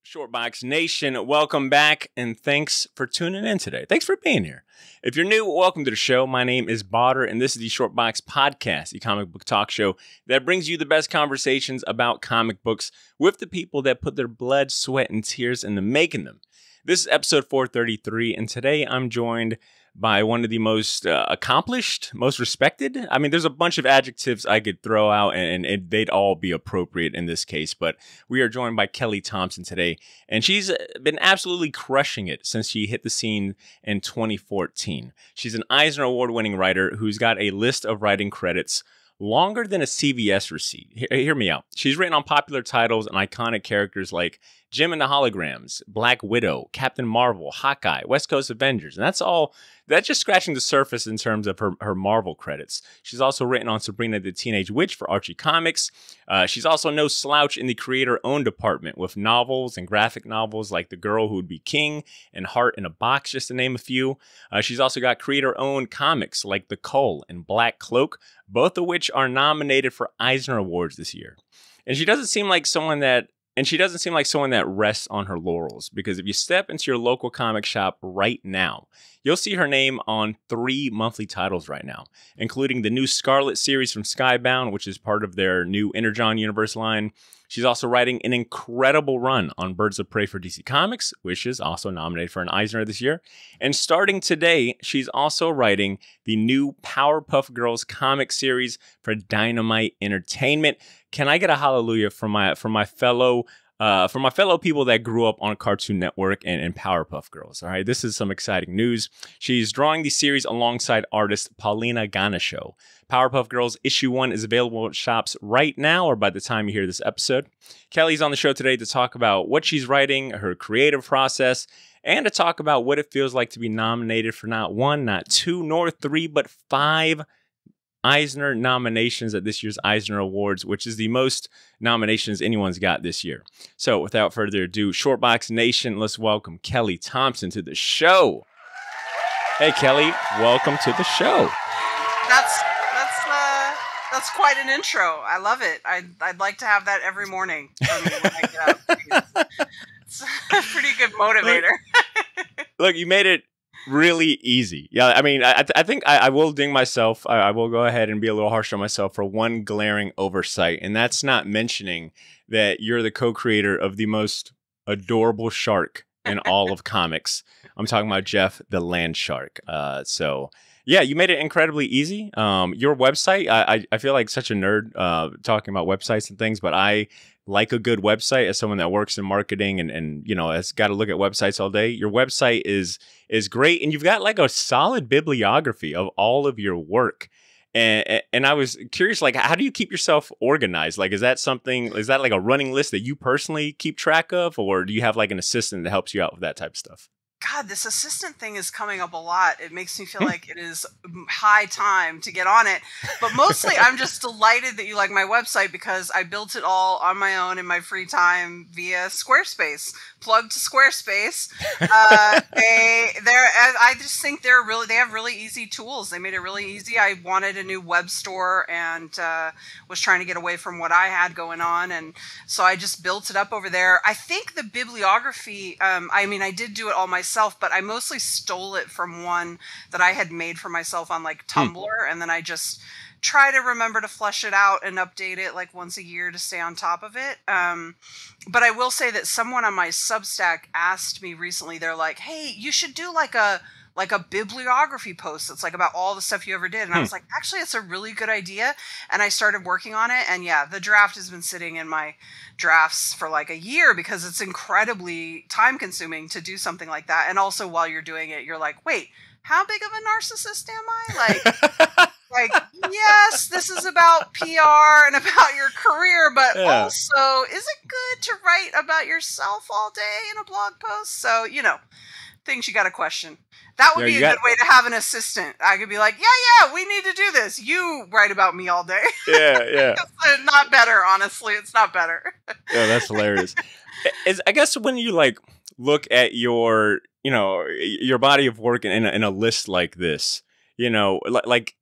Shortbox Nation, welcome back, and thanks for tuning in today. Thanks for being here. If you're new, welcome to the show. My name is Botter, and this is the Shortbox Podcast, the comic book talk show that brings you the best conversations about comic books with the people that put their blood, sweat, and tears into making them. This is episode 433, and today I'm joined by one of the most accomplished, most respected. I mean, there's a bunch of adjectives I could throw out, and they'd all be appropriate in this case. But we are joined by Kelly Thompson today, and she's been absolutely crushing it since she hit the scene in 2014. She's an Eisner Award-winning writer who's got a list of writing credits longer than a CVS receipt. Hear me out. She's written on popular titles and iconic characters like Jim and the Holograms, Black Widow, Captain Marvel, Hawkeye, West Coast Avengers. And that's just scratching the surface in terms of her Marvel credits. She's also written on Sabrina the Teenage Witch for Archie Comics. She's also no slouch in the creator-owned department with novels and graphic novels like The Girl Who Would Be King and Heart in a Box, just to name a few. She's also got creator-owned comics like The Cull and Black Cloak, both of which are nominated for Eisner Awards this year. And she doesn't seem like someone that rests on her laurels, because if you step into your local comic shop right now, you'll see her name on 3 monthly titles right now, including the new Scarlett series from Skybound, which is part of their new Energon universe line. She's also writing an incredible run on Birds of Prey for DC Comics, which is also nominated for an Eisner this year. And starting today, she's also writing the new Powerpuff Girls comic series for Dynamite Entertainment. Can I get a hallelujah from my fellow people that grew up on Cartoon Network and Powerpuff Girls? All right, this is some exciting news. She's drawing the series alongside artist Paulina Ganesho. Powerpuff Girls issue 1 is available at shops right now, or by the time you hear this episode. Kelly's on the show today to talk about what she's writing, her creative process, and to talk about what it feels like to be nominated for not 1, not 2, nor 3, but 5 Eisner nominations at this year's Eisner Awards, which is the most nominations anyone's got this year. So without further ado, Shortbox Nation, let's welcome Kelly Thompson to the show. Hey, Kelly, welcome to the show. That's quite an intro. I love it. I'd like to have that every morning for me when I get up. It's a pretty good motivator. Look, you made it really easy. Yeah, I mean, I think I will ding myself. I will go ahead and be a little harsh on myself for one glaring oversight, and that's not mentioning that you're the co-creator of the most adorable shark in all of comics. I'm talking about Jeff the Land Shark. So yeah, you made it incredibly easy. Your website, I feel like such a nerd talking about websites and things, but I like a good website as someone that works in marketing and you know, has got to look at websites all day. Your website is great, and you've got like a solid bibliography of all of your work. And I was curious, like, how do you keep yourself organized? Like, is that like a running list that you personally keep track of, or do you have like an assistant that helps you out with that type of stuff? God, this assistant thing is coming up a lot. It makes me feel like it is high time to get on it. But mostly, I'm just delighted that you like my website, because I built it all on my own in my free time via Squarespace. Plug to Squarespace. I just think they have really easy tools. They made it really easy. I wanted a new web store and was trying to get away from what I had going on, and so I just built it up over there. I think the bibliography. I mean, I did do it all myself, but I mostly stole it from one that I had made for myself on like Tumblr, and then I just try to remember to flesh it out and update it like once a year to stay on top of it. But I will say that someone on my Substack asked me recently, they're like, hey, you should do like a bibliography post that's like about all the stuff you ever did. And I was like, actually, it's a really good idea. And I started working on it. And yeah, the draft has been sitting in my drafts for like a year, because it's incredibly time consuming to do something like that. And also while you're doing it, you're like, wait, how big of a narcissist am I? Like, yes, this is about PR and about your career, but also, is it good to write about yourself all day in a blog post? So, you know, things you got to question. That would be a good way to have an assistant. I could be like, yeah, we need to do this. You write about me all day. Yeah. It's not better, honestly. It's not better. Yeah, that's hilarious. I guess when you like look at your, you know, your body of work in a list like this, you know, like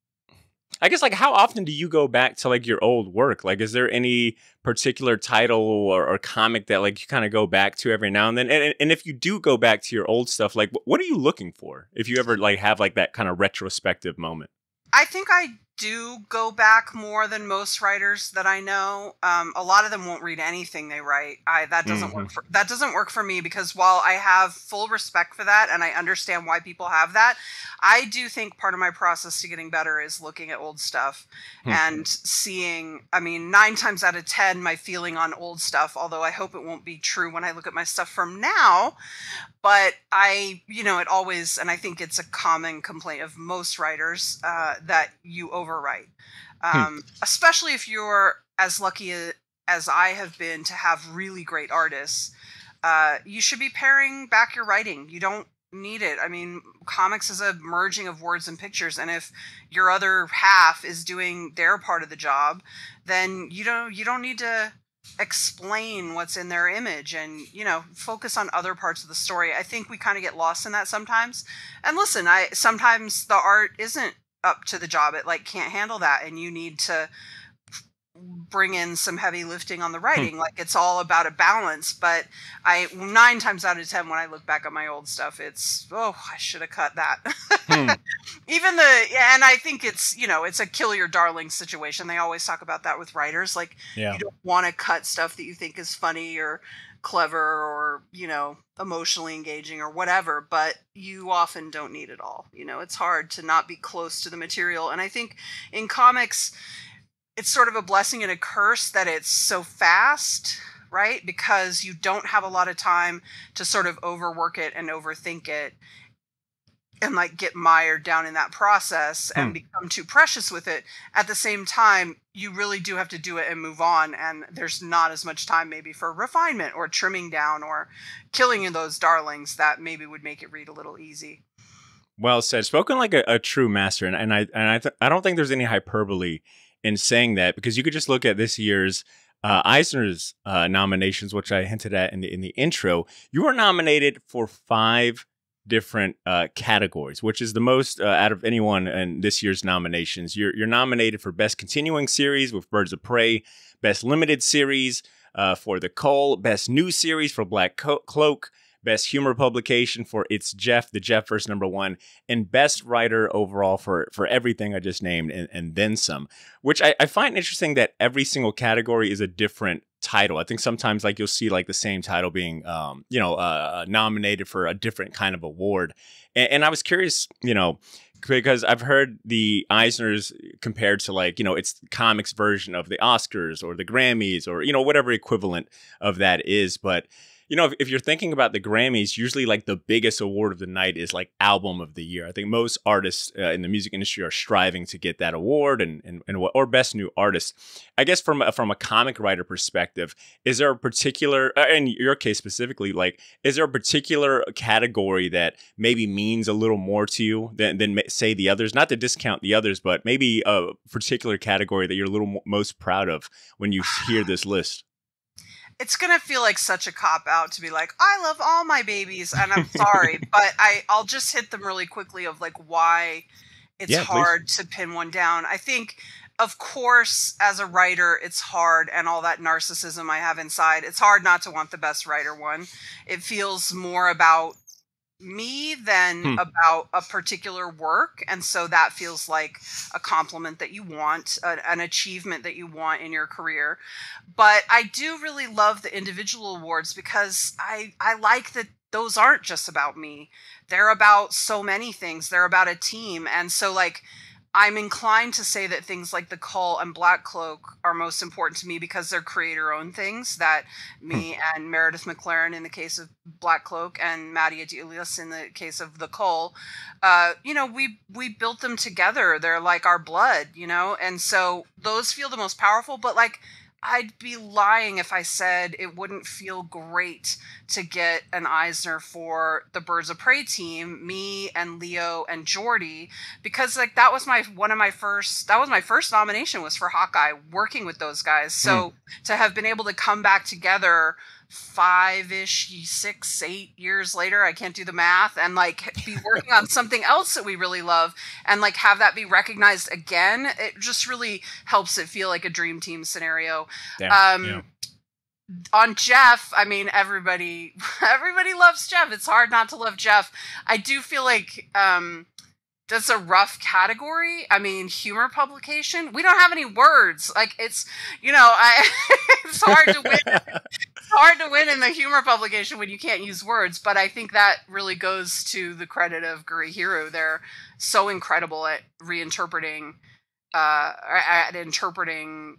I guess, like, how often do you go back to, like, your old work? Like, is there any particular title or comic that, like, you kind of go back to every now and then? And if you do go back to your old stuff, like, what are you looking for? If you ever, like, have, like, that kind of retrospective moment? I think I do go back more than most writers that I know. A lot of them won't read anything they write. That doesn't Hmm. work for me, because while I have full respect for that and I understand why people have that, I do think part of my process to getting better is looking at old stuff Hmm. and seeing. I mean, 9 times out of 10, my feeling on old stuff, although I hope it won't be true when I look at my stuff from now, but it always, and I think it's a common complaint of most writers, that you overwrite, Hmm. especially if you're as lucky as I have been to have really great artists. You should be paring back your writing. You don't need it. I mean, comics is a merging of words and pictures, and if your other half is doing their part of the job, then you don't need to explain what's in their image, and focus on other parts of the story. I think we kind of get lost in that sometimes. And listen, I sometimes the art isn't up to the job. It like can't handle that, and you need to bring in some heavy lifting on the Hmm. writing. Like, it's all about a balance. But 9 times out of 10, when I look back at my old stuff, it's, oh, I should have cut that. Hmm. And I think it's a kill your darling situation. They always talk about that with writers. Like, Yeah. you don't want to cut stuff that you think is funny or clever or, emotionally engaging or whatever, but you often don't need it all. It's hard to not be close to the material. And I think in comics, it's sort of a blessing and a curse that it's so fast, right? Because you don't have a lot of time to sort of overwork it and overthink it and like get mired down in that process Hmm. and become too precious with it. At the same time, you really do have to do it and move on, and there's not as much time maybe for refinement or trimming down or killing those darlings that maybe would make it read a little easy. Well said. Spoken like a true master, and I don't think there's any hyperbole in saying that, because you could just look at this year's Eisner's nominations, which I hinted at in the intro. You were nominated for 5 different categories, which is the most out of anyone in this year's nominations. You're nominated for Best Continuing Series with Birds of Prey, Best Limited Series for The Cull, Best New Series for Black Cloak, Best Humor Publication for It's Jeff, the Jeff verse #1, and Best Writer overall for everything I just named, and then some, which I find interesting that every single category is a different title. I think sometimes like you'll see like the same title being, nominated for a different kind of award. And I was curious, because I've heard the Eisners compared to like, it's comics version of the Oscars or the Grammys or, whatever equivalent of that is. But if you're thinking about the Grammys, usually like the biggest award of the night is like Album of the Year. I think most artists in the music industry are striving to get that award, or Best New Artist. I guess from a comic writer perspective, is there a particular, in your case specifically, like, is there a particular category that maybe means a little more to you than say the others? Not to discount the others, but maybe a particular category that you're a little most proud of when you hear this list. It's gonna feel like such a cop out to be like, I love all my babies, and I'm sorry, but I'll just hit them really quickly of like why it's Yeah, please. hard to pin one down. I think, of course, as a writer, it's hard, and all that narcissism I have inside, it's hard not to want the best writer one. It feels more about me than Hmm. about a particular work, and so that feels like a compliment that you want, an achievement that you want in your career. But I do really love the individual awards, because I like that those aren't just about me. They're about so many things. They're about a team. And so like, I'm inclined to say that things like The Cull and Black Cloak are most important to me because they're creator-owned things that Hmm. me and Meredith McLaren in the case of Black Cloak and Maddie Adelius in the case of The Cull, we built them together. They're like our blood, and so those feel the most powerful. But like, I'd be lying if I said it wouldn't feel great to get an Eisner for the Birds of Prey team, me and Leo and Jordy, because like that was my first nomination was for Hawkeye, working with those guys. Hmm. So to have been able to come back together 5-ish, 6, 8 years later, I can't do the math, and like be working on something else that we really love and like have that be recognized again. It just really helps it feel like a dream team scenario. Yeah. On Jeff, I mean, everybody loves Jeff. It's hard not to love Jeff. I do feel like that's a rough category. I mean, humor publication. We don't have any words. Like it's, it's hard to win. It's hard to win in the humor publication when you can't use words. But I think that really goes to the credit of Gurihiru. They're so incredible at reinterpreting, at interpreting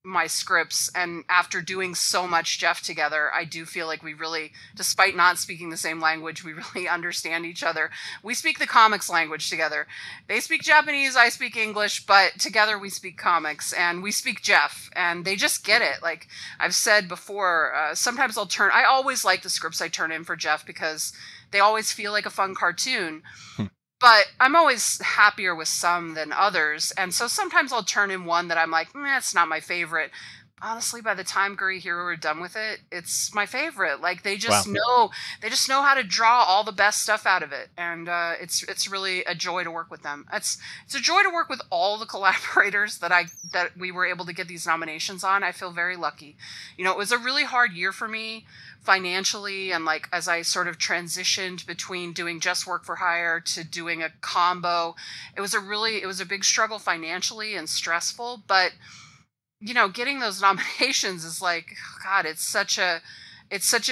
my scripts, and after doing so much Jeff together, I do feel like we really, despite not speaking the same language, we really understand each other. We speak the comics language together. They speak Japanese, I speak English, but together we speak comics, and we speak Jeff, and they just get it. Like I've said before, sometimes I always like the scripts I turn in for Jeff because they always feel like a fun cartoon. But I'm always happier with some than others. And so sometimes I'll turn in one that I'm like, it's not my favorite. Honestly, by the time Gurihiru are done with it, it's my favorite. Like they just know how to draw all the best stuff out of it. And it's really a joy to work with them. It's a joy to work with all the collaborators that we were able to get these nominations on. I feel very lucky. It was a really hard year for me financially, and like as I sort of transitioned between doing just work for hire to doing a combo, it was a big struggle financially and stressful, but getting those nominations is like, God, it's such a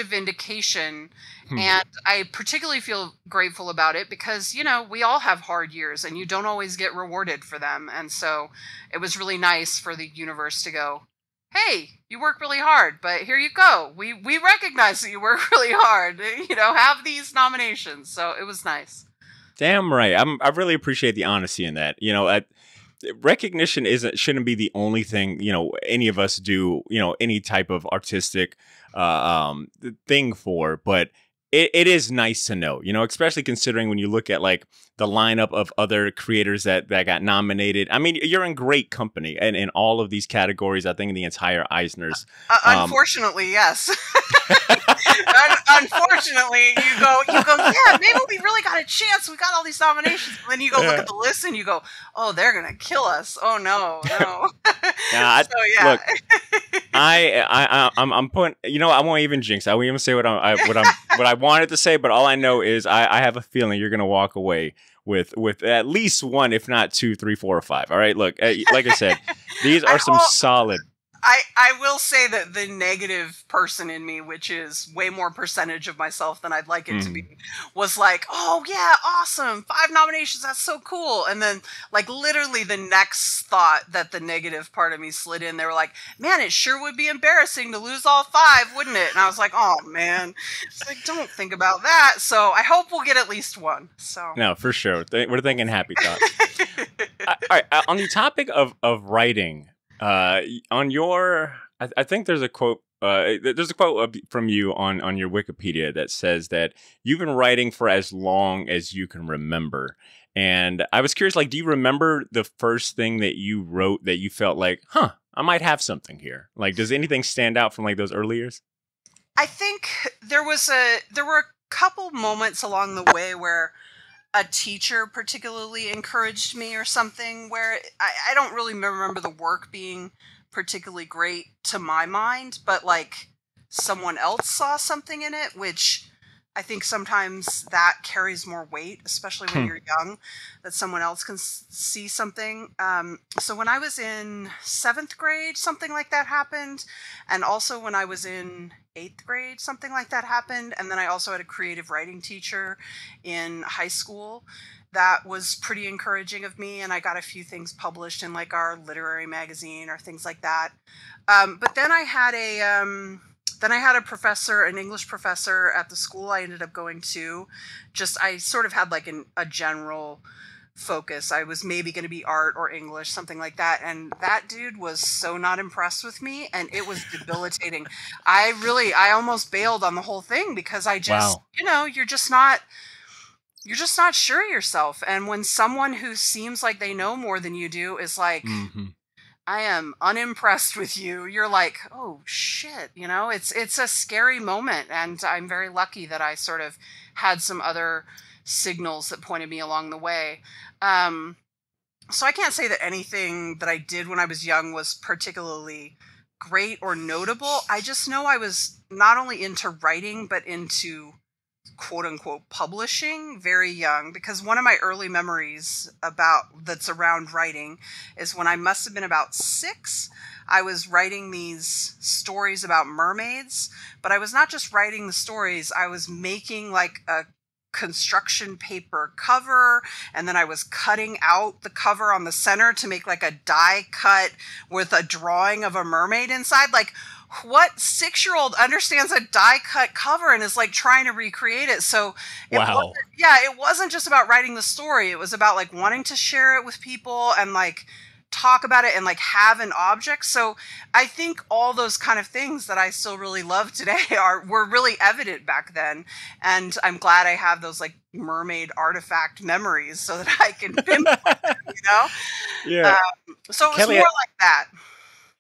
vindication. And I particularly feel grateful about it because, we all have hard years and you don't always get rewarded for them. And so it was really nice for the universe to go, hey, you work really hard, but here you go. We recognize that you work really hard. Have these nominations. So it was nice. Damn right. I really appreciate the honesty in that. Recognition shouldn't be the only thing any of us do any type of artistic thing for, but it is nice to know, especially considering when you look at like the lineup of other creators that got nominated. I mean, you're in great company and in all of these categories. I think in the entire Eisners. Unfortunately, yes. Unfortunately, you go, yeah, maybe we really got a chance. We got all these nominations. And then you go look at the list and you go, oh, they're going to kill us. Oh, no. Look, I'm putting, I won't even jinx. I won't even say what I wanted to say, but all I know is I have a feeling you're going to walk away with at least one, if not 2, 3, 4, or 5. All right. Look, like I said, these are some solid. I will say that the negative person in me, which is way more percentage of myself than I'd like it to be, was like, oh yeah, awesome, 5 nominations, that's so cool. And then like literally the next thought that the negative part of me slid in, they were like, man, it sure would be embarrassing to lose all 5, wouldn't it? And I was like, oh man, it's like, don't think about that. So I hope we'll get at least one. So no, for sure. We're thinking happy thoughts. All right, on the topic of writing, on your, I think there's a quote. There's a quote from you on your Wikipedia that says that you've been writing for as long as you can remember. And I was curious, like, do you remember the first thing that you wrote that you felt like, I might have something here? Like, does anything stand out from like those early years? I think there were a couple moments along the way where a teacher particularly encouraged me or something, where I don't really remember the work being particularly great to my mind, but like someone else saw something in it, which I think sometimes that carries more weight, especially when you're young, that someone else can see something. So when I was in 7th grade, something like that happened. And also when I was in 8th grade, something like that happened. And then I also had a creative writing teacher in high school that was pretty encouraging of me. And I got a few things published in like our literary magazine or things like that. But then I had a professor, an English professor at the school I ended up going to. I sort of had like a general focus. I was maybe going to be art or English, something like that. And that dude was so not impressed with me, and it was debilitating. I almost bailed on the whole thing because I just, you're just not sure of yourself. And when someone who seems like they know more than you do is like, I am unimpressed with you. You're like, oh shit, it's a scary moment, and I'm very lucky that I sort of had some other signals that pointed me along the way. Um, so I can't say that anything that I did when I was young was particularly great or notable. I just know I was not only into writing, but into quote unquote publishing very young, because one of my early memories about that's around writing is when I must have been about 6. I was writing these stories about mermaids, but I was not just writing the stories, I was making like a construction paper cover, and then I was cutting out the cover on the center to make like a die cut with a drawing of a mermaid inside. Like, what 6-year-old understands a die cut cover and is like trying to recreate it? So Wow. it wasn't just about writing the story. It was about like wanting to share it with people and like talk about it and like have an object. So I think all those kind of things that I still really love today were really evident back then. And I'm glad I have those like mermaid artifact memories so that I can pinpoint them. Yeah. So it was Kelly, more like that.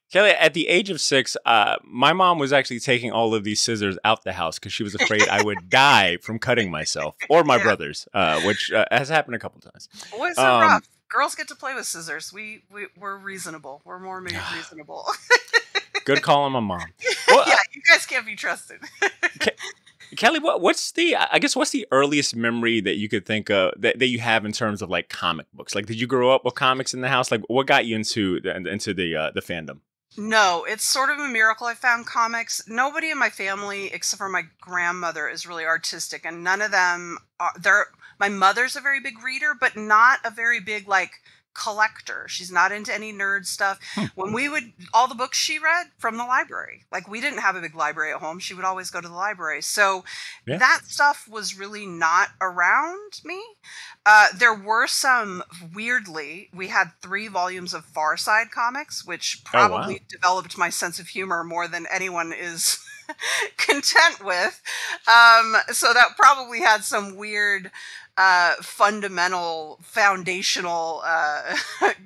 Kelly, at the age of 6, my mom was actually taking all of these scissors out the house because she was afraid I would die from cutting myself or my brothers, which has happened a couple times. Boys are rough. Girls get to play with scissors. We're reasonable. We're more reasonable. Good call on my mom. Well, yeah, you guys can't be trusted. Kelly, what's the earliest memory that you could think of that you have in terms of like comic books? Like, did you grow up with comics in the house? Like, what got you into the fandom? No, it's sort of a miracle I found comics. Nobody in my family, except for my grandmother, is really artistic, and none of them are. My mother's a very big reader, but not a very big like collector. She's not into any nerd stuff. When all the books she read from the library, like we didn't have a big library at home. She would always go to the library. So that stuff was really not around me. There were some, weirdly, we had 3 volumes of Far Side comics, which probably developed my sense of humor more than anyone is content with. So that probably had some weird foundational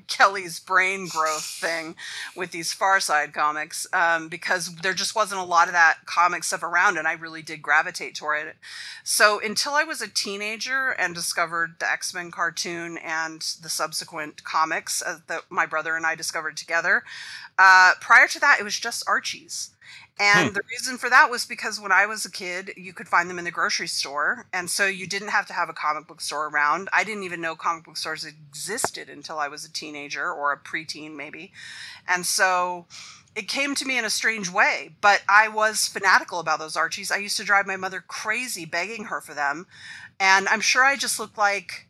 Kelly's brain growth thing with these Far Side comics, because there just wasn't a lot of that comic stuff around, and I really did gravitate toward it. So until I was a teenager and discovered the X-Men cartoon and the subsequent comics that my brother and I discovered together, prior to that, it was just Archies. And the reason for that was because when I was a kid, you could find them in the grocery store. And so you didn't have to have a comic book store around. I didn't even know comic book stores existed until I was a teenager or a preteen maybe. And so it came to me in a strange way. But I was fanatical about those Archies. I used to drive my mother crazy begging her for them. And I'm sure I just looked like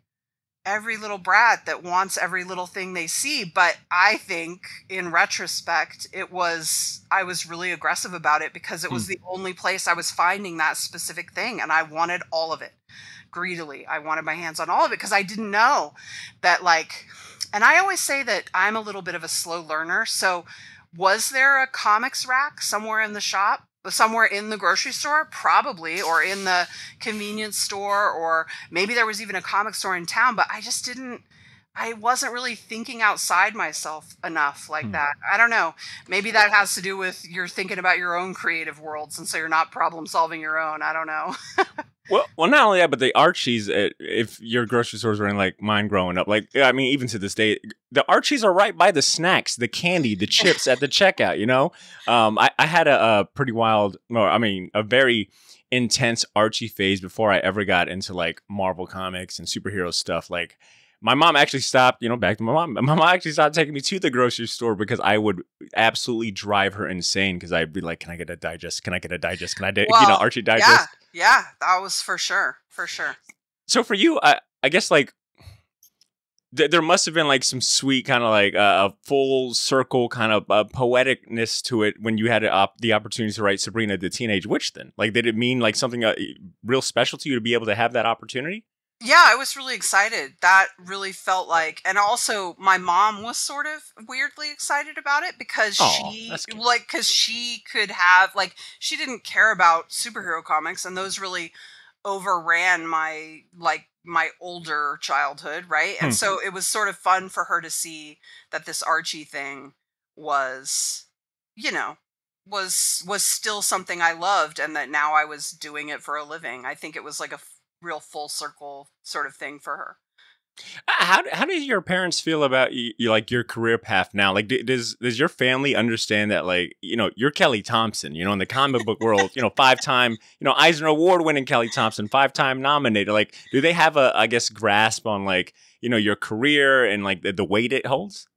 every little brat that wants every little thing they see. But I think in retrospect, I was really aggressive about it because it was the only place I was finding that specific thing. And I wanted all of it greedily. I wanted my hands on all of it because I didn't know that and I always say that I'm a little bit of a slow learner. So was there a comics rack somewhere in the shop? Somewhere in the grocery store, probably, or in the convenience store, or maybe there was even a comic store in town, but I wasn't really thinking outside myself enough like that. I don't know. Maybe that has to do with you're thinking about your own creative worlds, and so you're not problem solving your own. I don't know. Well, not only that, but the Archies, if your grocery stores were in like mine growing up, even to this day, the Archies are right by the snacks, the candy, the chips at the checkout, I had a pretty wild, a very intense Archie phase before I ever got into like Marvel comics and superhero stuff. Like, my mom actually stopped, back to my mom. My mom actually stopped taking me to the grocery store because I would absolutely drive her insane because I'd be like, can I get a digest? Can I get a digest? Can I, Archie digest? Yeah, that was for sure. For sure. So for you, I guess like there must have been like some sweet kind of like a full circle kind of poeticness to it when you had the opportunity to write Sabrina the Teenage Witch then. Like, did it mean like something real special to you to be able to have that opportunity? Yeah, I was really excited. That really felt like, and also my mom was sort of weirdly excited about it because she could have, she didn't care about superhero comics, and those really overran my older childhood, right? And so it was sort of fun for her to see that this Archie thing was, you know, was still something I loved, and that now I was doing it for a living. I think it was like a real full circle sort of thing for her. How do your parents feel about you like your career path now? Like, does your family understand that, like, you're Kelly Thompson, in the comic book world, 5-time, Eisner Award winning Kelly Thompson, 5-time nominated. Like, do they have a, I guess, grasp on, like, your career and like the weight it holds?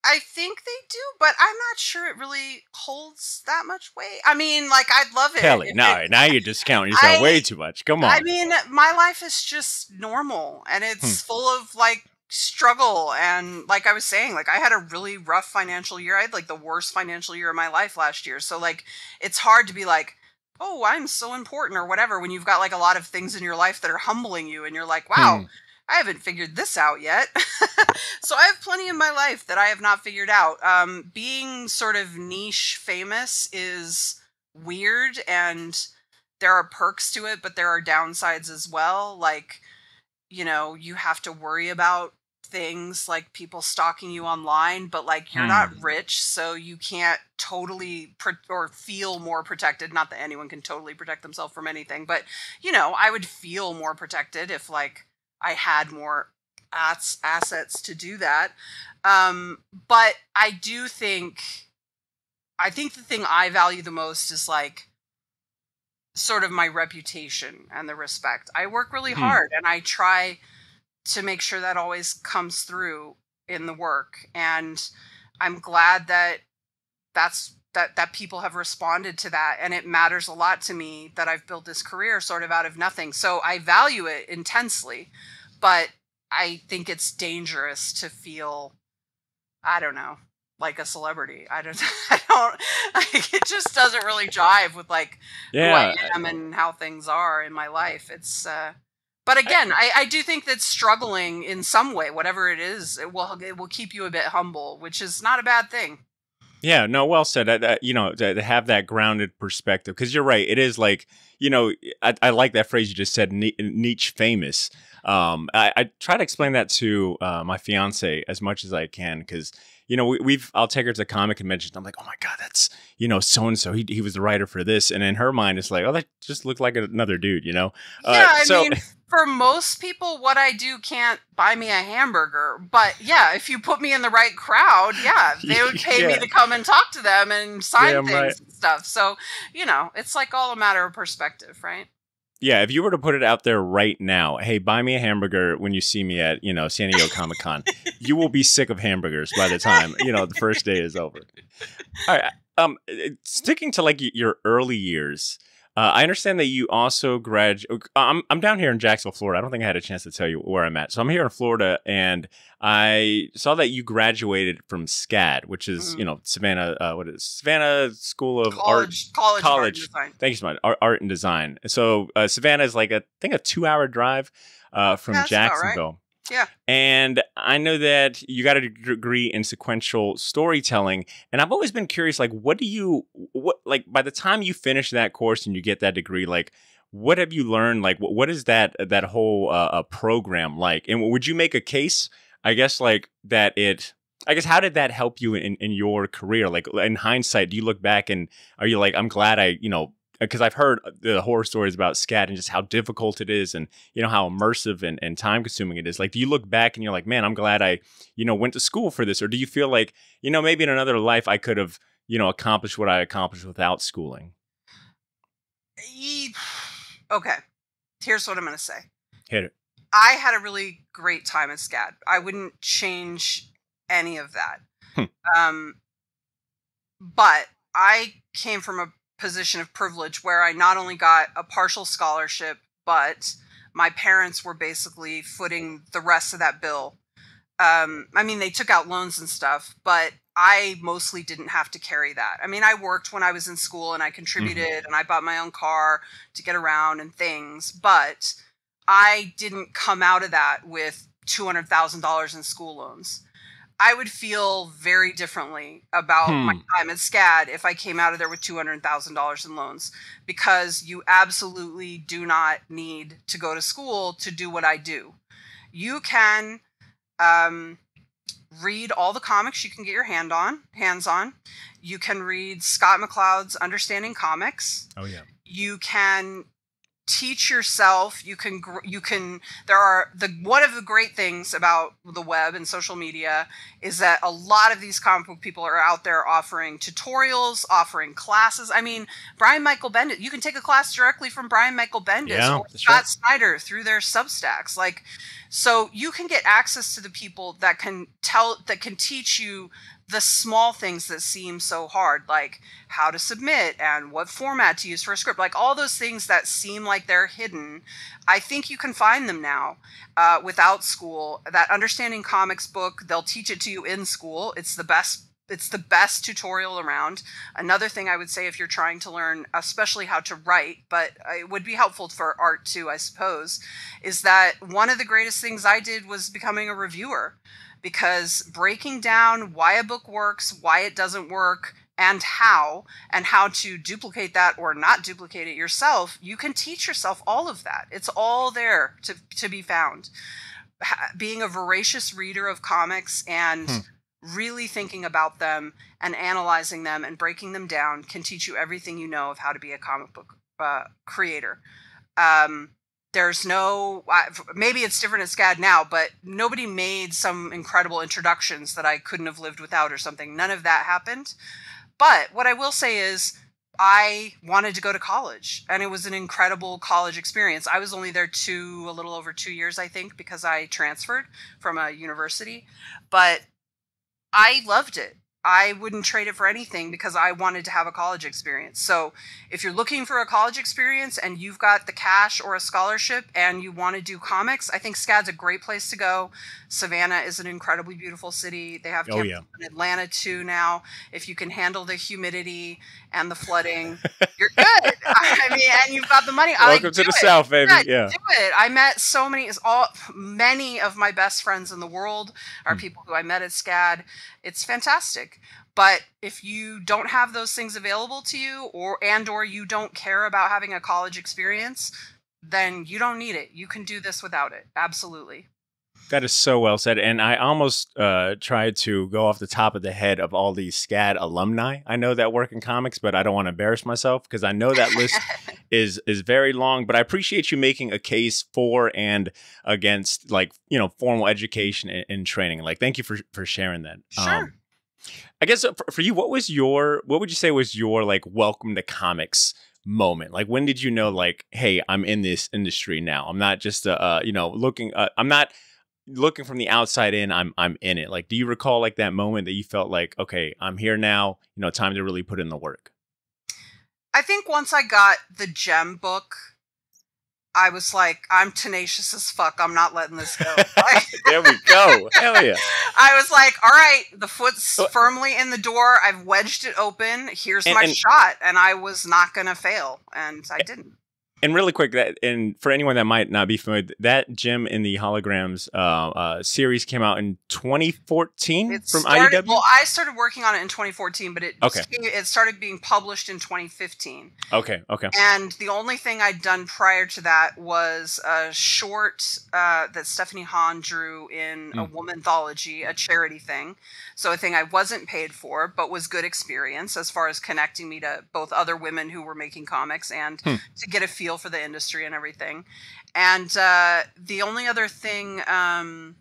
I think they do, but I'm not sure it really holds that much weight. I mean, like, I'd love it. Kelly, now you're discounting yourself way too much. Come on. I mean, my life is just normal, and it's full of, like, struggle. And like I was saying, like, I had a really rough financial year. I had, like, the worst financial year of my life last year. So, like, it's hard to be like, oh, I'm so important or whatever, when you've got, like, a lot of things in your life that are humbling you, and you're like, wow, I haven't figured this out yet. So I have plenty in my life that I have not figured out. Being sort of niche famous is weird, and there are perks to it, but there are downsides as well. Like, you have to worry about things like people stalking you online, but, like, you're not rich, so you can't totally or feel more protected. Not that anyone can totally protect themselves from anything, but, I would feel more protected if, like, I had more assets to do that. But I think the thing I value the most is, like, sort of my reputation and the respect. I work really hard, and I try to make sure that always comes through in the work. And I'm glad that that people have responded to that. And it matters a lot to me that I've built this career sort of out of nothing. So I value it intensely, but I think it's dangerous to feel, I don't know, like a celebrity. It just doesn't really jive with, like, who I am and how things are in my life. It's, but again, I do think that struggling in some way, whatever it is, it will keep you a bit humble, which is not a bad thing. Yeah, no, well said. To have that grounded perspective, because you're right. It is like, I like that phrase you just said, niche famous. I try to explain that to my fiance as much as I can, because I'll take her to comic conventions. I'm like, oh my god, that's so and so. He was the writer for this, and in her mind, it's like, oh, that just looked like another dude. Yeah, I mean, for most people, what I do can't buy me a hamburger. But yeah, if you put me in the right crowd, yeah, they would pay me to come and talk to them and sign things and stuff. So, it's like all a matter of perspective, right? Yeah, if you were to put it out there right now, hey, buy me a hamburger when you see me at, San Diego Comic-Con, you will be sick of hamburgers by the time, the first day is over. All right. Sticking to, like, your early years, I understand that you also I'm down here in Jacksonville, Florida. I don't think I had a chance to tell you where I'm at. So I'm here in Florida, and I saw that you graduated from SCAD, which is, Savannah, Savannah School of College of Art and Design. Thank you so much. Art and Design. So Savannah is like, I think, a 2-hour drive from Jacksonville. Right. Yeah. And I know that you got a degree in sequential storytelling. And I've always been curious, like, what by the time you finish that course and you get that degree, like, what have you learned? Like, what is that whole program like? And would you make a case, I guess, like, how did that help you in your career? Like, in hindsight, do you look back and are you like, I'm glad because I've heard the horror stories about SCAD and just how difficult it is, and how immersive and time consuming it is. Like, do you look back and you're like, man, I'm glad I went to school for this? Or do you feel like maybe in another life I could have accomplished what I accomplished without schooling? Okay, here's what I'm gonna say. Hit it. I had a really great time at SCAD. I wouldn't change any of that. But I came from a position of privilege where I not only got a partial scholarship, but my parents were basically footing the rest of that bill. I mean, they took out loans and stuff, but I mostly didn't have to carry that. I mean, I worked when I was in school and I contributed and I bought my own car to get around and things, but I didn't come out of that with $200,000 in school loans. I would feel very differently about my time at SCAD if I came out of there with $200,000 in loans, because you absolutely do not need to go to school to do what I do. You can read all the comics you can get your hands on. You can read Scott McCloud's Understanding Comics. Oh yeah. You can teach yourself. One of the great things about the web and social media is that a lot of these comic book people are out there offering tutorials, offering classes. I mean, Brian Michael Bendis, you can take a class directly from Brian Michael Bendis or Scott Snyder through their Substacks. Like, so you can get access to the people that can teach you the small things that seem so hard, like how to submit and what format to use for a script, like all those things that seem like they're hidden. I think you can find them now without school. That Understanding Comics book, they'll teach it to you in school. It's the best tutorial around. Another thing I would say, if you're trying to learn, especially how to write, but it would be helpful for art too, I suppose, is that one of the greatest things I did was becoming a reviewer. Because breaking down why a book works, why it doesn't work, and how to duplicate that or not duplicate it yourself, you can teach yourself all of that. It's all there to be found. Being a voracious reader of comics and really thinking about them and analyzing them and breaking them down can teach you everything you know of how to be a comic book creator. There's no, maybe it's different at SCAD now, but nobody made some incredible introductions that I couldn't have lived without or something. None of that happened. But what I will say is I wanted to go to college, and it was an incredible college experience. I was only there a little over 2 years, I think, because I transferred from a university, but I loved it. I wouldn't trade it for anything because I wanted to have a college experience. So if you're looking for a college experience and you've got the cash or a scholarship and you want to do comics, I think SCAD's a great place to go. Savannah is an incredibly beautiful city. They have campuses in Atlanta too now. If you can handle the humidity and the flooding, you're good. I mean, and you've got the money. Welcome to the South, baby. Yeah. Do it. I met many of my best friends in the world are people who I met at SCAD. It's fantastic. But if you don't have those things available to you or you don't care about having a college experience, then you don't need it. You can do this without it. Absolutely. That is so well said. And I almost tried to go off the top of the head of all these SCAD alumni I know that work in comics, but I don't want to embarrass myself because I know that list is very long. But I appreciate you making a case for and against, like, you know, formal education and training. Like, thank you for sharing that. Sure. I guess for you, what would you say was your like welcome to comics moment? Like, when did you know, like, hey, I'm in this industry now? I'm not just I'm not looking from the outside in. I'm in it. Like, do you recall like that moment that you felt like, okay, I'm here now, you know, time to really put in the work? I think once I got the Gem book, I was like, I'm tenacious as fuck. I'm not letting this go. There we go. Hell yeah. I was like, all right, the foot's firmly in the door. I've wedged it open. Here's my shot. And I was not going to fail. And I didn't. And really quick, and for anyone that might not be familiar, that Gem in the Holograms series came out in 2014 from IDW? Well, I started working on it in 2014, but it started being published in 2015. Okay. And the only thing I'd done prior to that was a short that Stephanie Hahn drew in a womanthology, a charity thing. So a thing I wasn't paid for, but was good experience as far as connecting me to both other women who were making comics and to get a feel for the industry and everything. And the only other thing, I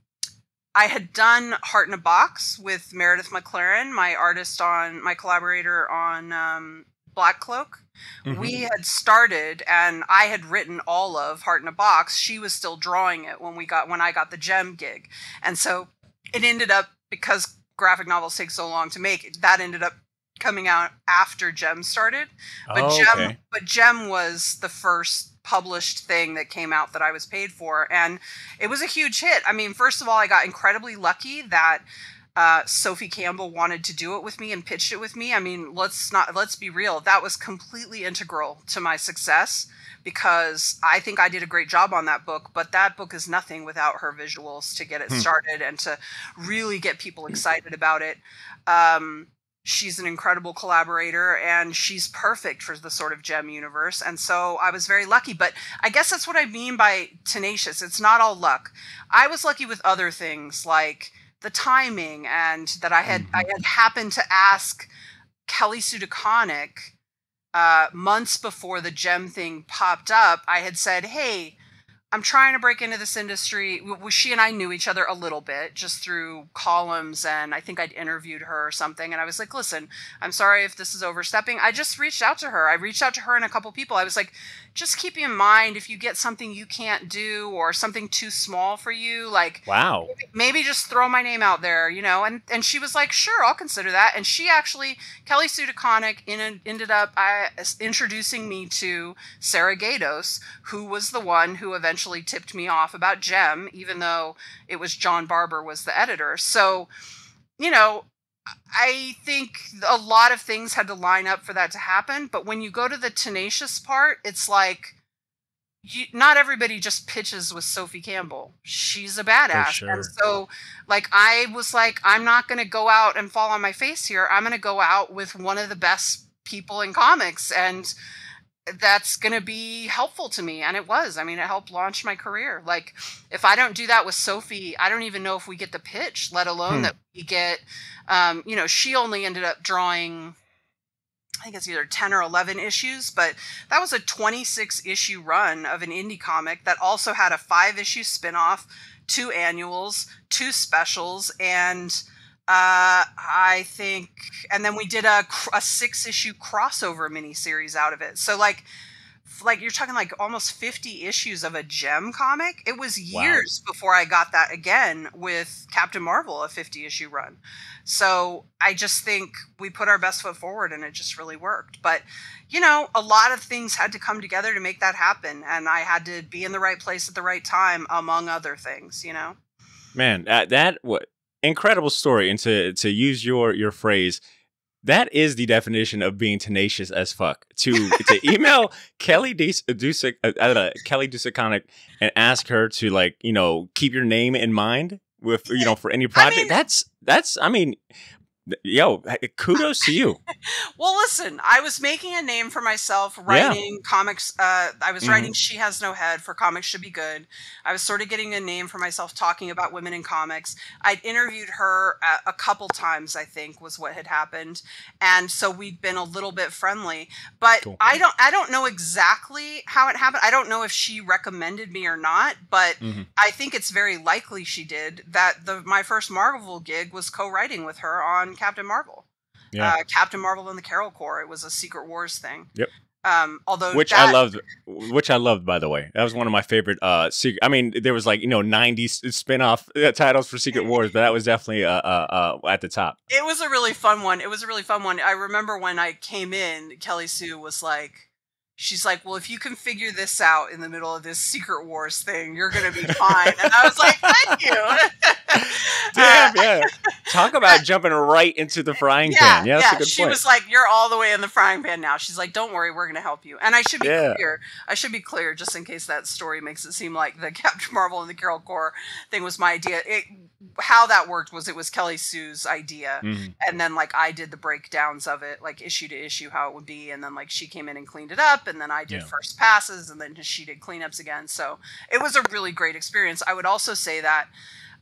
had done Heart in a Box with Meredith McLaren, my collaborator on Black Cloak. We had started, and I had written all of Heart in a Box. She was still drawing it when I got the Gem gig. And so it ended up, because graphic novels take so long to make, that ended up coming out after Gem started. But Gem was the first published thing that came out that I was paid for, and it was a huge hit. I mean, first of all, I got incredibly lucky that Sophie Campbell wanted to do it with me and pitched it with me. I mean, let's be real. That was completely integral to my success, because I think I did a great job on that book, but that book is nothing without her visuals to get it started and to really get people excited about it. She's an incredible collaborator, and she's perfect for the sort of Gem universe. And so I was very lucky, but I guess that's what I mean by tenacious. It's not all luck. I was lucky with other things, like the timing, and that I had happened to ask Kelly Sue DeConnick months before the gem thing popped up. I had said, hey, I'm trying to break into this industry. She and I knew each other a little bit just through columns, and I think I'd interviewed her or something. And I was like, listen, I'm sorry if this is overstepping. I just reached out to her. I reached out to her and a couple people. I was like, just keep in mind, if you get something you can't do or something too small for you, like, wow, maybe just throw my name out there, you know? And she was like, sure, I'll consider that. And she actually, Kelly Sue DeConnick, ended up introducing me to Sarah Gatos, who was the one who eventually tipped me off about Gem, even though it was John Barber was the editor. So, you know, I think a lot of things had to line up for that to happen. But when you go to the tenacious part, it's like, not everybody just pitches with Sophie Campbell. She's a badass. Sure. And so, like, I was like, I'm not going to go out and fall on my face here. I'm going to go out with one of the best people in comics. And that's going to be helpful to me. And it was. I mean, it helped launch my career. Like, if I don't do that with Sophie, I don't even know if we get the pitch, let alone that we get, you know, she only ended up drawing, I think it's either 10 or 11 issues, but that was a 26 issue run of an indie comic that also had a 5-issue spinoff, 2 annuals, 2 specials, and I think, and then we did a 6-issue crossover miniseries out of it. So like you're talking like almost 50 issues of a Gem comic. It was years before I got that again with Captain Marvel, a 50-issue run. So I just think we put our best foot forward and it just really worked. But, you know, a lot of things had to come together to make that happen. And I had to be in the right place at the right time, among other things, you know? Man, what incredible story. And to use your phrase, that is the definition of being tenacious as fuck. To email Kelly Dusaconic and ask her to, like, you know, keep your name in mind with, you know, for any project. I mean, that's I mean, yo, kudos to you. Well, listen, I was making a name for myself writing comics. I was writing She Has No Head for Comics Should Be Good. I was sort of getting a name for myself talking about women in comics. I'd interviewed her a couple times, I think, was what had happened. And so we'd been a little bit friendly. But cool. I don't know exactly how it happened. I don't know if she recommended me or not, but I think it's very likely she did. That my first Marvel gig was co-writing with her on Captain Marvel. Yeah. Captain Marvel and the Carol Corps. It was a Secret Wars thing. Yep. Although I loved, by the way. That was one of my favorite secret. I mean, there was like, you know, 90s spin-off titles for Secret Wars, but that was definitely at the top. It was a really fun one. I remember when I came in, Kelly Sue was like, she's like, well, if you can figure this out in the middle of this Secret Wars thing, you're going to be fine. And I was like, thank you. Damn, yeah. Talk about jumping right into the frying pan. Yeah, that's a good she point. Was like, you're all the way in the frying pan now. She's like, don't worry, we're going to help you. And I should be clear. I should be clear, just in case that story makes it seem like the Captain Marvel and the Carol Corps thing was my idea. How that worked was it was Kelly Sue's idea. And then, like, I did the breakdowns of it, like issue to issue, how it would be. And then, like, she came in and cleaned it up. And then I did first passes. And then she did cleanups again. So it was a really great experience. I would also say that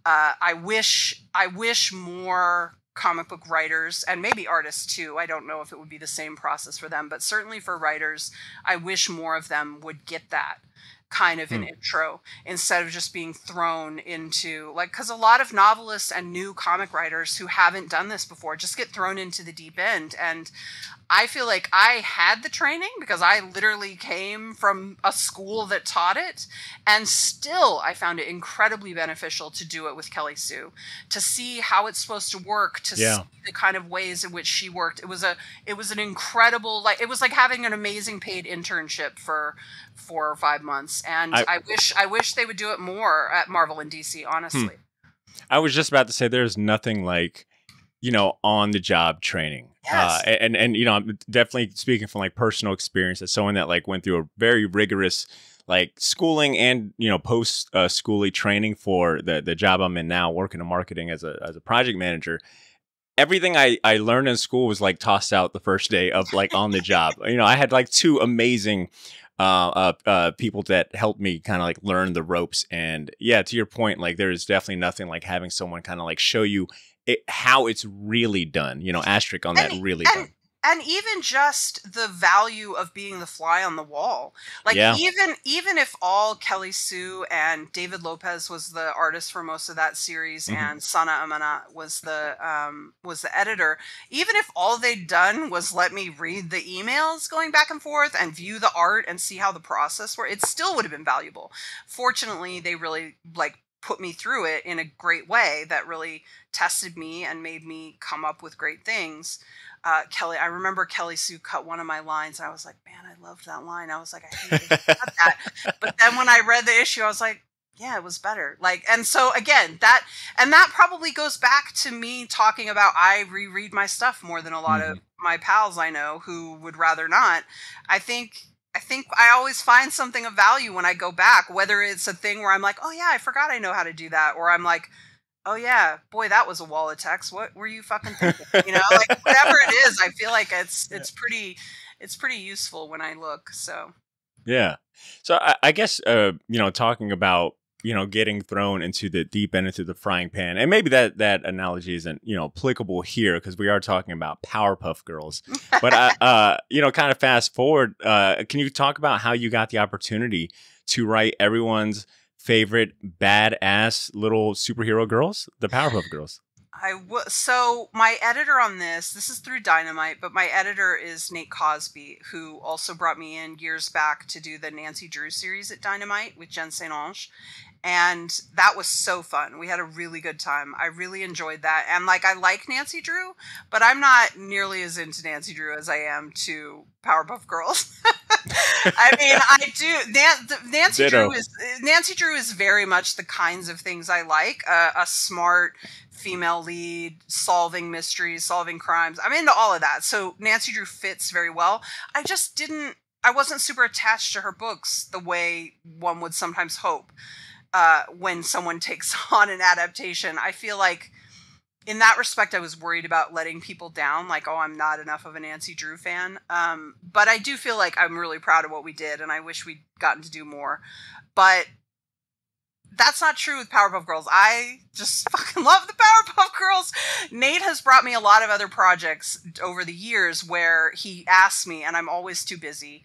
I wish more comic book writers, and maybe artists too, I don't know if it would be the same process for them, but certainly for writers, I wish more of them would get that kind of an intro instead of just being thrown into, like, because a lot of novelists and new comic writers who haven't done this before just get thrown into the deep end. And I feel like I had the training because I literally came from a school that taught it, and still I found it incredibly beneficial to do it with Kelly Sue, to see how it's supposed to work, to see the kind of ways in which she worked. It was an incredible, like, it was like having an amazing paid internship for 4 or 5 months. And I wish they would do it more at Marvel and DC, honestly. I was just about to say there's nothing like, you know, on the job training. Yes. And you know, I'm definitely speaking from like personal experience as someone that like went through a very rigorous like schooling and, you know, post schooling training for the job I'm in now, working in marketing as a project manager. Everything I learned in school was like tossed out the first day of like on the job. You know, I had like 2 amazing people that helped me kind of like learn the ropes. And yeah, to your point, like there is definitely nothing like having someone kind of like show you how it's really done. You know, asterisk on that, really done. And even just the value of being the fly on the wall. Like even if all Kelly Sue and David Lopez was the artist for most of that series, and Sana Amana was the editor, even if all they'd done was let me read the emails going back and forth and view the art and see how the process worked, it still would have been valuable. Fortunately, they really like put me through it in a great way that really tested me and made me come up with great things. I remember Kelly Sue cut one of my lines. And I was like, man, I loved that line. I was like, I hated that. But then when I read the issue, I was like, yeah, it was better. Like, and so again, that probably goes back to me talking about, I reread my stuff more than a lot of my pals I know who would rather not. I think I always find something of value when I go back, whether it's a thing where I'm like, oh yeah, I forgot I know how to do that. Or I'm like, oh yeah, boy, that was a wall of text. What were you fucking thinking? You know, like whatever it is, I feel like it's pretty useful when I look. So yeah. So I guess you know, talking about, you know, getting thrown into the deep end, into the frying pan, and maybe that analogy isn't, you know, applicable here because we are talking about Powerpuff Girls. But you know, kind of fast forward, can you talk about how you got the opportunity to write everyone's favorite badass little superhero girls, the Powerpuff Girls? So my editor on this is through Dynamite, but my editor is Nate Cosby, who also brought me in years back to do the Nancy Drew series at Dynamite with Jen St. Ange. And that was so fun. We had a really good time. I really enjoyed that. And like, I like Nancy Drew, but I'm not nearly as into Nancy Drew as I am to Powerpuff Girls. I mean, I do. Nancy Drew is very much the kinds of things I like. A smart female lead, solving mysteries, solving crimes. I'm into all of that. So Nancy Drew fits very well. I wasn't super attached to her books the way one would sometimes hope. When someone takes on an adaptation, I feel like in that respect, I was worried about letting people down. Like, oh, I'm not enough of a Nancy Drew fan. But I do feel like I'm really proud of what we did, and I wish we'd gotten to do more. But that's not true with Powerpuff Girls. I just fucking love the Powerpuff Girls. Nate has brought me a lot of other projects over the years where he asks me, and I'm always too busy.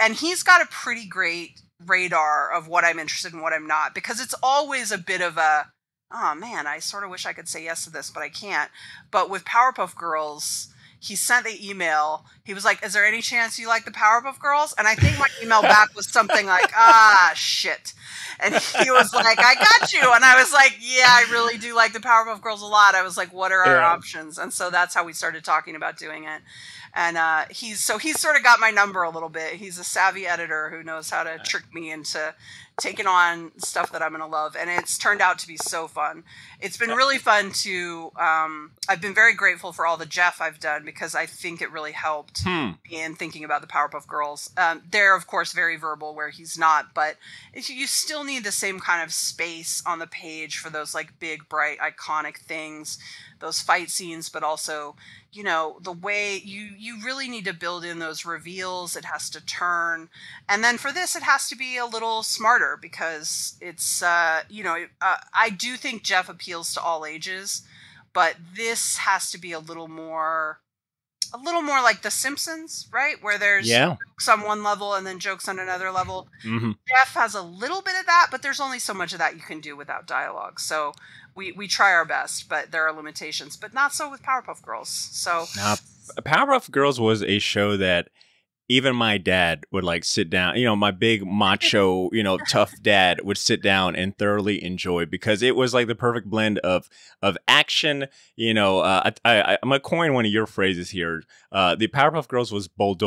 And he's got a pretty great radar of what I'm interested in and what I'm not, because it's always a bit of a, oh man, I sort of wish I could say yes to this, but I can't. But with Powerpuff Girls, he sent the email. He was like, is there any chance you like the Powerpuff Girls? And I think my email back was something like, shit. And he was like, I got you. And I was like, yeah, I really do like the Powerpuff Girls a lot. I was like, what are our options? And so that's how we started talking about doing it. And he's sort of got my number a little bit. He's a savvy editor who knows how to trick me into taking on stuff that I'm going to love. And it's turned out to be so fun. It's been really fun to, I've been very grateful for all the Jeff I've done, because I think it really helped in thinking about the Powerpuff Girls. They're, of course, very verbal where he's not, but you still need the same kind of space on the page for those like big, bright, iconic things, those fight scenes, but also, you know, the way you really need to build in those reveals. It has to turn. And then for this, it has to be a little smarter, because it's, I do think Jeff appeals to all ages, but this has to be a little more like The Simpsons, right? Where there's jokes on one level and then jokes on another level. Mm-hmm. Jeff has a little bit of that, but there's only so much of that you can do without dialogue. So we try our best, but there are limitations. But not so with Powerpuff Girls. So Powerpuff Girls was a show that even my dad would like sit down, you know, my big macho, you know, tough dad would sit down and thoroughly enjoy, because it was like the perfect blend of action. You know, I'm gonna coin one of your phrases here. The Powerpuff Girls was bold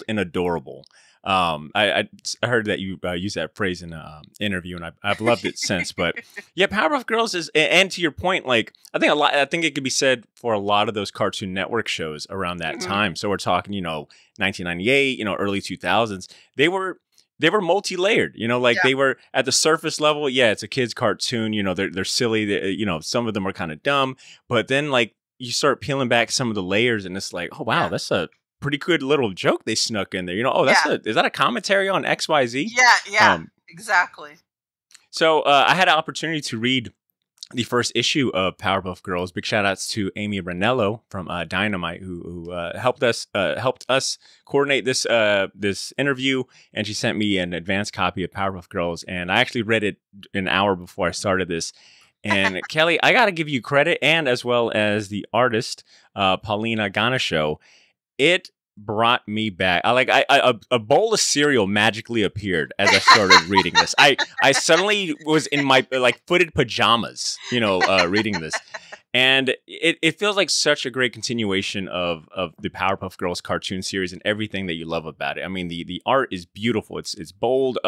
and adorable. I heard that you used that phrase in an interview, and I've loved it since. But yeah, Powerpuff Girls is, and to your point, like I think it could be said for a lot of those Cartoon Network shows around that time. So we're talking, you know, 1998, you know, early 2000s. They were multi-layered, you know, like they were at the surface level. Yeah, it's a kid's cartoon. You know, they're silly. You know, some of them are kind of dumb, but then like you start peeling back some of the layers, and it's like, oh wow, that's a pretty good little joke they snuck in there. You know, oh, is that a commentary on XYZ? Yeah, exactly. So I had an opportunity to read the first issue of Powerpuff Girls. Big shout outs to Amy Ranello from Dynamite, who helped us coordinate this interview, and she sent me an advanced copy of Powerpuff Girls, and I actually read it an hour before I started this. And Kelly, I got to give you credit, and as well as the artist Paulina Ganesho, it brought me back. A bowl of cereal magically appeared as I started reading this. I suddenly was in my footed pajamas, reading this. And it feels like such a great continuation of the Powerpuff Girls cartoon series and everything that you love about it. I mean, the art is beautiful. It's bold,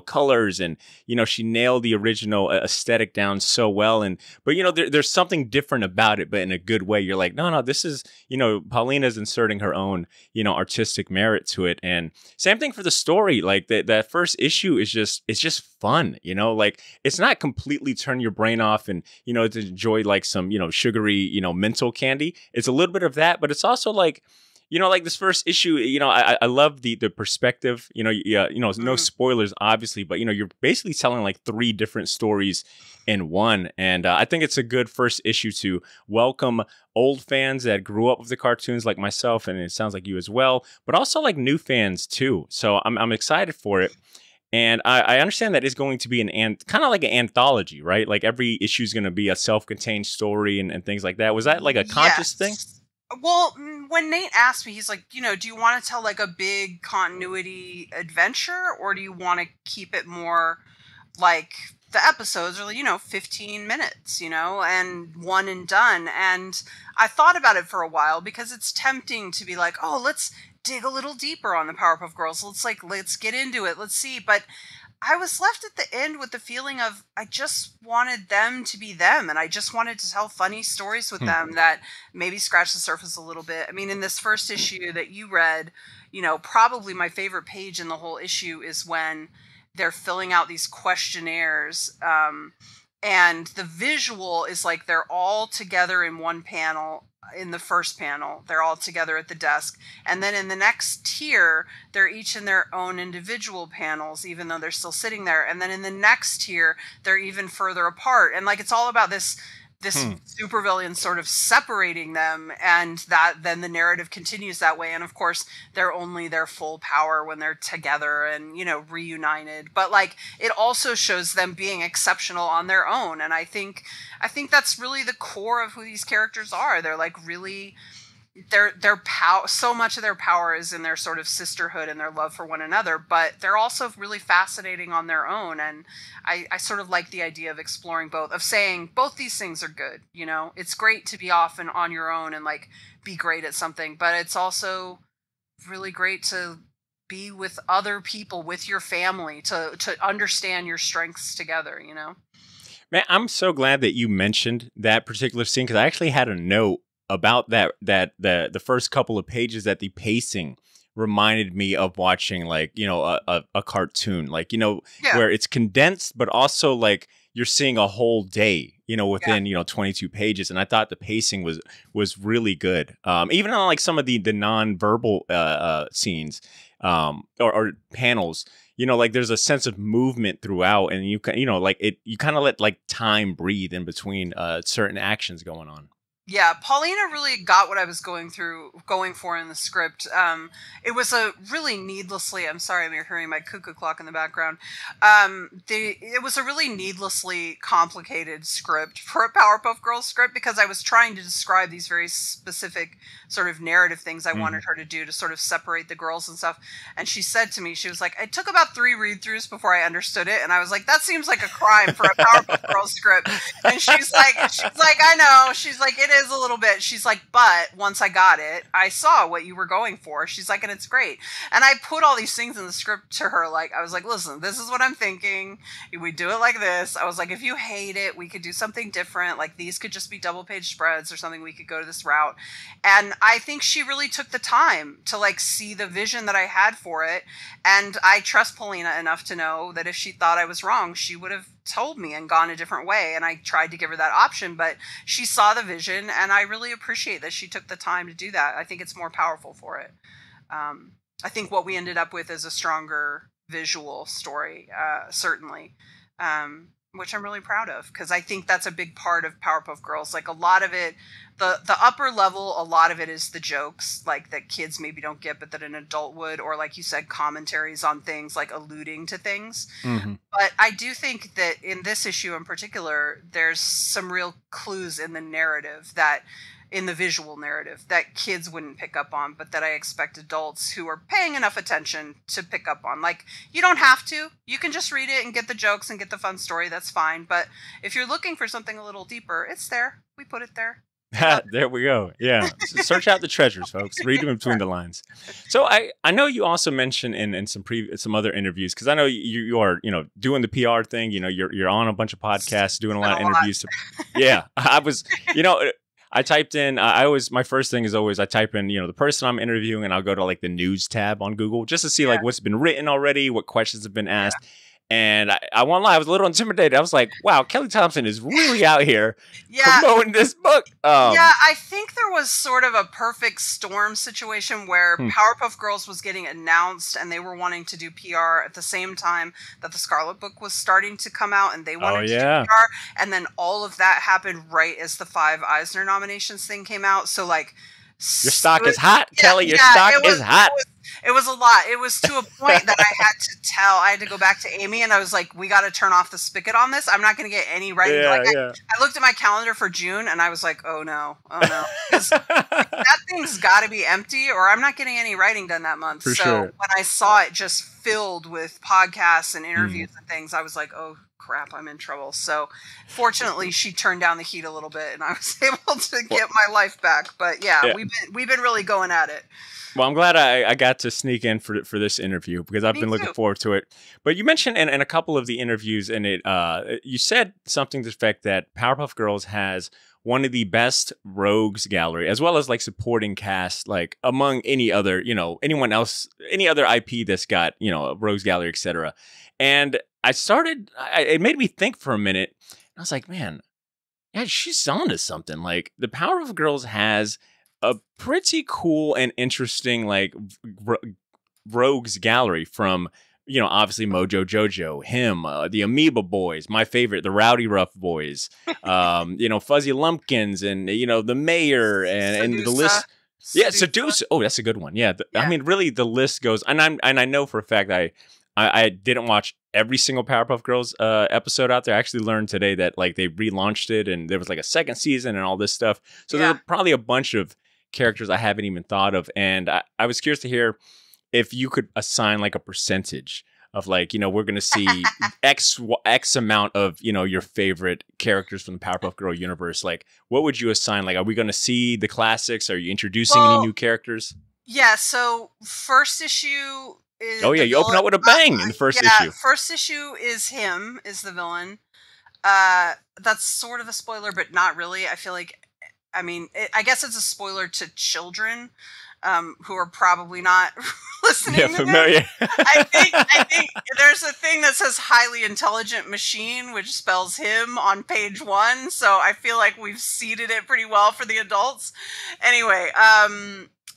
colors, and she nailed the original aesthetic down so well. But there's something different about it, but in a good way. You're like, no, this is Paulina's inserting her own artistic merit to it. And same thing for the story. Like that first issue is just fun. It's not completely turn your brain off and to enjoy some sugary, mental candy. It's a little bit of that, but it's also like this first issue, I love the perspective, no spoilers, obviously, but you're basically telling like 3 different stories in one. And I think it's a good first issue to welcome old fans that grew up with the cartoons like myself, and it sounds like you as well, but also like new fans too. So I'm excited for it. And I understand that it's going to be kind of like an anthology, right? Like every issue is going to be a self-contained story and things like that. Was that like a conscious thing? Well, when Nate asked me, he's like, do you want to tell like a big continuity adventure, or do you want to keep it more like the episodes are, 15 minutes, and one and done? And I thought about it for a while because it's tempting to be like, oh, let's dig a little deeper on the Powerpuff Girls. Let's get into it. Let's see. But I was left at the end with the feeling of I just wanted them to be them, and I just wanted to tell funny stories with them that maybe scratch the surface a little bit. I mean, in this first issue that you read, probably my favorite page in the whole issue is when they're filling out these questionnaires, and the visual is like they're all together in one panel. In the first panel, they're all together at the desk. And then in the next tier, they're each in their own individual panels, even though they're still sitting there. And then in the next tier, they're even further apart. And it's all about this supervillain sort of separating them, and that then the narrative continues that way. And of course, they're only their full power when they're together and, reunited. But it also shows them being exceptional on their own. And I think that's really the core of who these characters are. They're really their power, so much of their power is in their sort of sisterhood and their love for one another, but they're also really fascinating on their own. And I sort of like the idea of exploring both, of saying both these things are good. It's great to be off and on your own and be great at something, but it's also really great to be with other people, with your family, to understand your strengths together, Man, I'm so glad that you mentioned that particular scene, because I actually had a note about that the first couple of pages, that the pacing reminded me of watching a cartoon, where it's condensed, but also you're seeing a whole day, within 22 pages. And I thought the pacing was really good. Even on some of the non-verbal scenes or panels, there's a sense of movement throughout, and you kind of let time breathe in between certain actions going on. Yeah, Paulina really got what I was going for in the script. It was a really needlessly, I'm sorry, I'm hearing my cuckoo clock in the background. It was a really needlessly complicated script for a Powerpuff Girls script, because I was trying to describe these very specific sort of narrative things I wanted her to do to sort of separate the girls and stuff. And she said to me, she was like, it took about 3 read-throughs before I understood it. And I was like, that seems like a crime for a Powerpuff Girls script. And she's like, I know. She's like, it is a little bit. She's like, but once I got it, I saw what you were going for. She's like, and it's great. And I put all these things in the script to her. I was like, listen, this is what I'm thinking. We do it like this. I was like, if you hate it, we could do something different. These could just be double page spreads or something. We could go to this route. And I think she really took the time to see the vision that I had for it. And I trust Paulina enough to know that if she thought I was wrong, she would have told me and gone a different way. And I tried to give her that option, but she saw the vision, and I really appreciate that she took the time to do that. I think it's more powerful for it. I think what we ended up with is a stronger visual story, certainly, which I'm really proud of, because I think that's a big part of Powerpuff Girls. Like, a lot of it, the upper level, a lot of it is the jokes, like, that kids maybe don't get, but that an adult would, or like you said, commentaries on things, like alluding to things. Mm-hmm. But I do think that in this issue in particular, there's some real clues in the narrative, that in the visual narrative, that kids wouldn't pick up on, but that I expect adults who are paying enough attention to pick up on. Like, you don't have to. You can just read it and get the jokes and get the fun story. That's fine. But if you're looking for something a little deeper, it's there. We put it there. There we go. Yeah. Search out the treasures, folks. Read them between the lines. So I know you also mentioned in some other interviews, because I know you are, doing the PR thing. You're on a bunch of podcasts, doing a lot of interviews. Yeah. I was, I typed in, my first thing is always I type in, the person I'm interviewing, and I'll go to like the news tab on Google just to see like what's been written already, what questions have been asked. Yeah. And I won't lie, I was a little intimidated. I was like, wow, Kelly Thompson is really out here promoting this book. I think there was sort of a perfect storm situation where Powerpuff Girls was getting announced, and they were wanting to do PR at the same time that the Scarlett book was starting to come out, and they wanted to do PR. And then all of that happened right as the 5 Eisner nominations thing came out. So, like, your stock is hot, Kelly. Your stock is hot. It was a lot. It was to a point that I had to go back to Amy, and I was like, we got to turn off the spigot on this. I'm not going to get any writing. I looked at my calendar for June, and I was like, oh no. Because that thing's got to be empty, or I'm not getting any writing done that month. So when I saw it just filled with podcasts and interviews and things, I was like, oh crap, I'm in trouble. So fortunately, she turned down the heat a little bit, and I was able to get my life back. But we've been really going at it. Well, I'm glad I got to sneak in for this interview, because I've been looking forward to it. But you mentioned in a couple of the interviews in it, you said something to the effect that Powerpuff Girls has one of the best rogues gallery, as well as like supporting cast, like among any other, anyone else, any other IP that's got, a rogues gallery, etc. And it made me think for a minute. I was like, man, yeah, she's on to something. Like, the Powerpuff Girls has a pretty cool and interesting like rogues gallery from, obviously Mojo Jojo, him, the Amoeba Boys, my favorite, the Rowdy Rough Boys, Fuzzy Lumpkins, and the Mayor, and the list. Yeah, Seduce. Oh, that's a good one. Yeah, I mean, really, the list goes, and I know for a fact I didn't watch every single Powerpuff Girls episode out there. I actually learned today that like they relaunched it, and there was like a second season and all this stuff. So there's probably a bunch of characters I haven't even thought of, and I was curious to hear if you could assign like a percentage of like, we're going to see X amount of, your favorite characters from the Powerpuff Girl universe. Like, what would you assign? Like, are we going to see the classics? Are you introducing any new characters? Yeah. So first issue is you open up with a bang in the first issue. First issue is the villain. That's sort of a spoiler, but not really. I feel like, I guess it's a spoiler to children who are probably not listening. Yeah, familiar. I think there's a thing that says highly intelligent machine, which spells him on page 1. So I feel like we've seeded it pretty well for the adults. Anyway,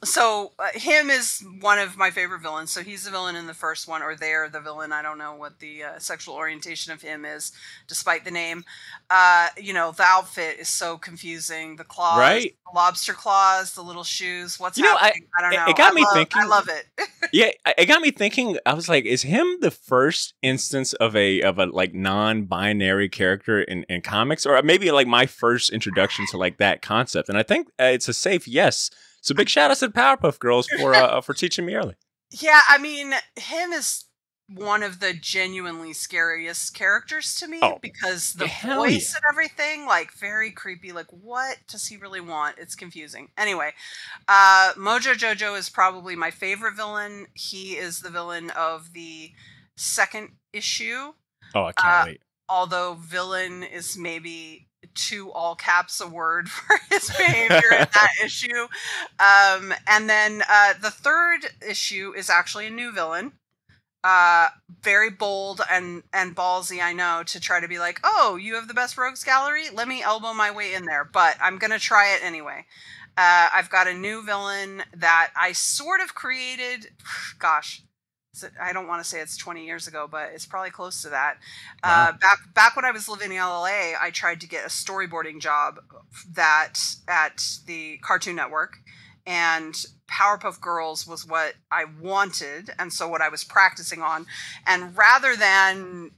so him is one of my favorite villains. So he's the villain in the first one, or they're the villain. I don't know what the sexual orientation of him is, despite the name. The outfit is so confusing. The claws, the lobster claws, the little shoes. What's happening? I don't know. It got me thinking. I love it. Yeah, it got me thinking. I was like, is him the first instance of a like non-binary character in comics, or maybe like my first introduction to like that concept? And I think it's a safe yes. So big shout out to the Powerpuff Girls for teaching me early. Yeah, him is one of the genuinely scariest characters to me, because the voice and everything, like, very creepy. Like, what does he really want? It's confusing. Anyway, Mojo Jojo is probably my favorite villain. He is the villain of the second issue. Oh, I can't wait. Although villain is maybe too all caps a word for his behavior in that issue. And then the third issue is actually a new villain. Very bold and ballsy, I know, to try to be like, oh, you have the best rogues gallery? Let me elbow my way in there. But I'm going to try it anyway. I've got a new villain that I sort of created. Gosh, I don't want to say it's 20 years ago, but it's probably close to that. Wow. Back when I was living in LA, I tried to get a storyboarding job at the Cartoon Network, and Powerpuff Girls was what I wanted, and so what I was practicing on. And rather than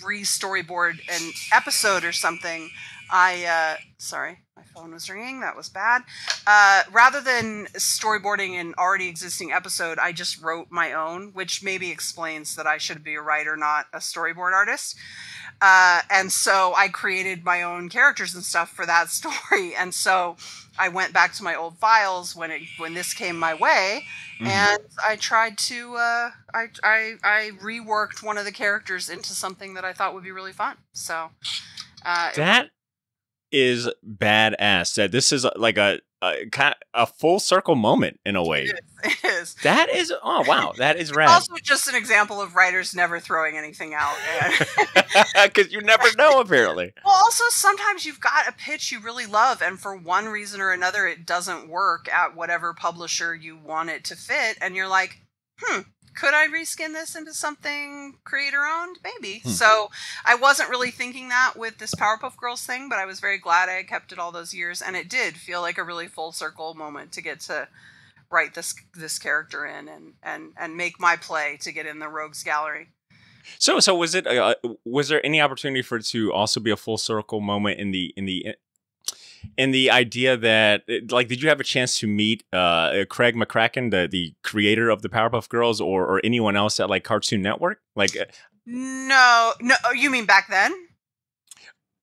re-storyboard an episode or something, sorry, my phone was ringing. That was bad. Rather than storyboarding an already existing episode, I just wrote my own, which maybe explains that I should be a writer, not a storyboard artist. And so I created my own characters and stuff for that story. And so I went back to my old files when this came my way, and I tried to I reworked one of the characters into something that I thought would be really fun. So that is badass. That this is like a full circle moment in a way. It is. That is, oh wow, that is rad. Also, just an example of writers never throwing anything out. Because you never know, apparently. Well, also, sometimes you've got a pitch you really love, and for one reason or another, it doesn't work at whatever publisher you want it to fit, and you're like, could I reskin this into something creator-owned? Maybe. So I wasn't really thinking that with this Powerpuff Girls thing, but I was very glad I kept it all those years, and it did feel like a really full circle moment to get to write this character in and make my play to get in the Rogues Gallery. So was it? Was there any opportunity for it to also be a full circle moment in the idea that, like, did you have a chance to meet Craig McCracken, the creator of the Powerpuff Girls, or anyone else at like Cartoon Network? Like, no, you mean back then?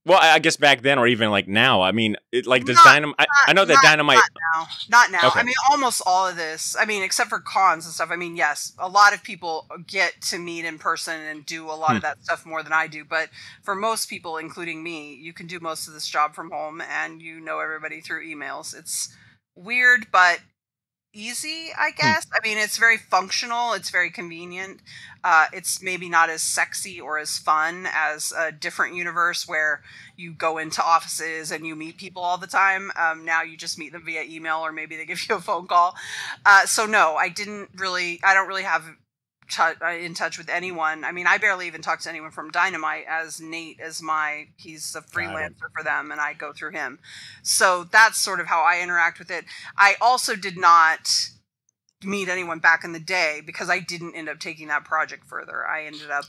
Well, I guess back then, or even like now. I mean, does Dynamite? I know that Dynamite. Not now. Okay. I mean, almost all of this. I mean, except for cons and stuff. I mean, yes, a lot of people get to meet in person and do a lot of that stuff more than I do. But for most people, including me, you can do most of this job from home, and you know everybody through emails. It's weird, but easy, I guess. I mean, it's very functional. It's very convenient. It's maybe not as sexy or as fun as a different universe where you go into offices and you meet people all the time. Now you just meet them via email, or maybe they give you a phone call. So no, I don't really have in touch with anyone. I mean, I barely even talk to anyone from Dynamite, as Nate is he's a freelancer for them, and I go through him. So that's sort of how I interact with it. I also did not meet anyone back in the day because I didn't end up taking that project further. I ended up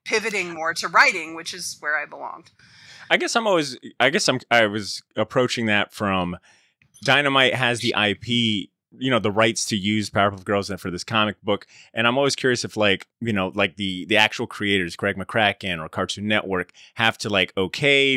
pivoting more to writing, which is where I belonged. I was approaching that from Dynamite has the IP, the rights to use Powerpuff Girls for this comic book. And I'm always curious if the actual creators, Greg McCracken or Cartoon Network, have to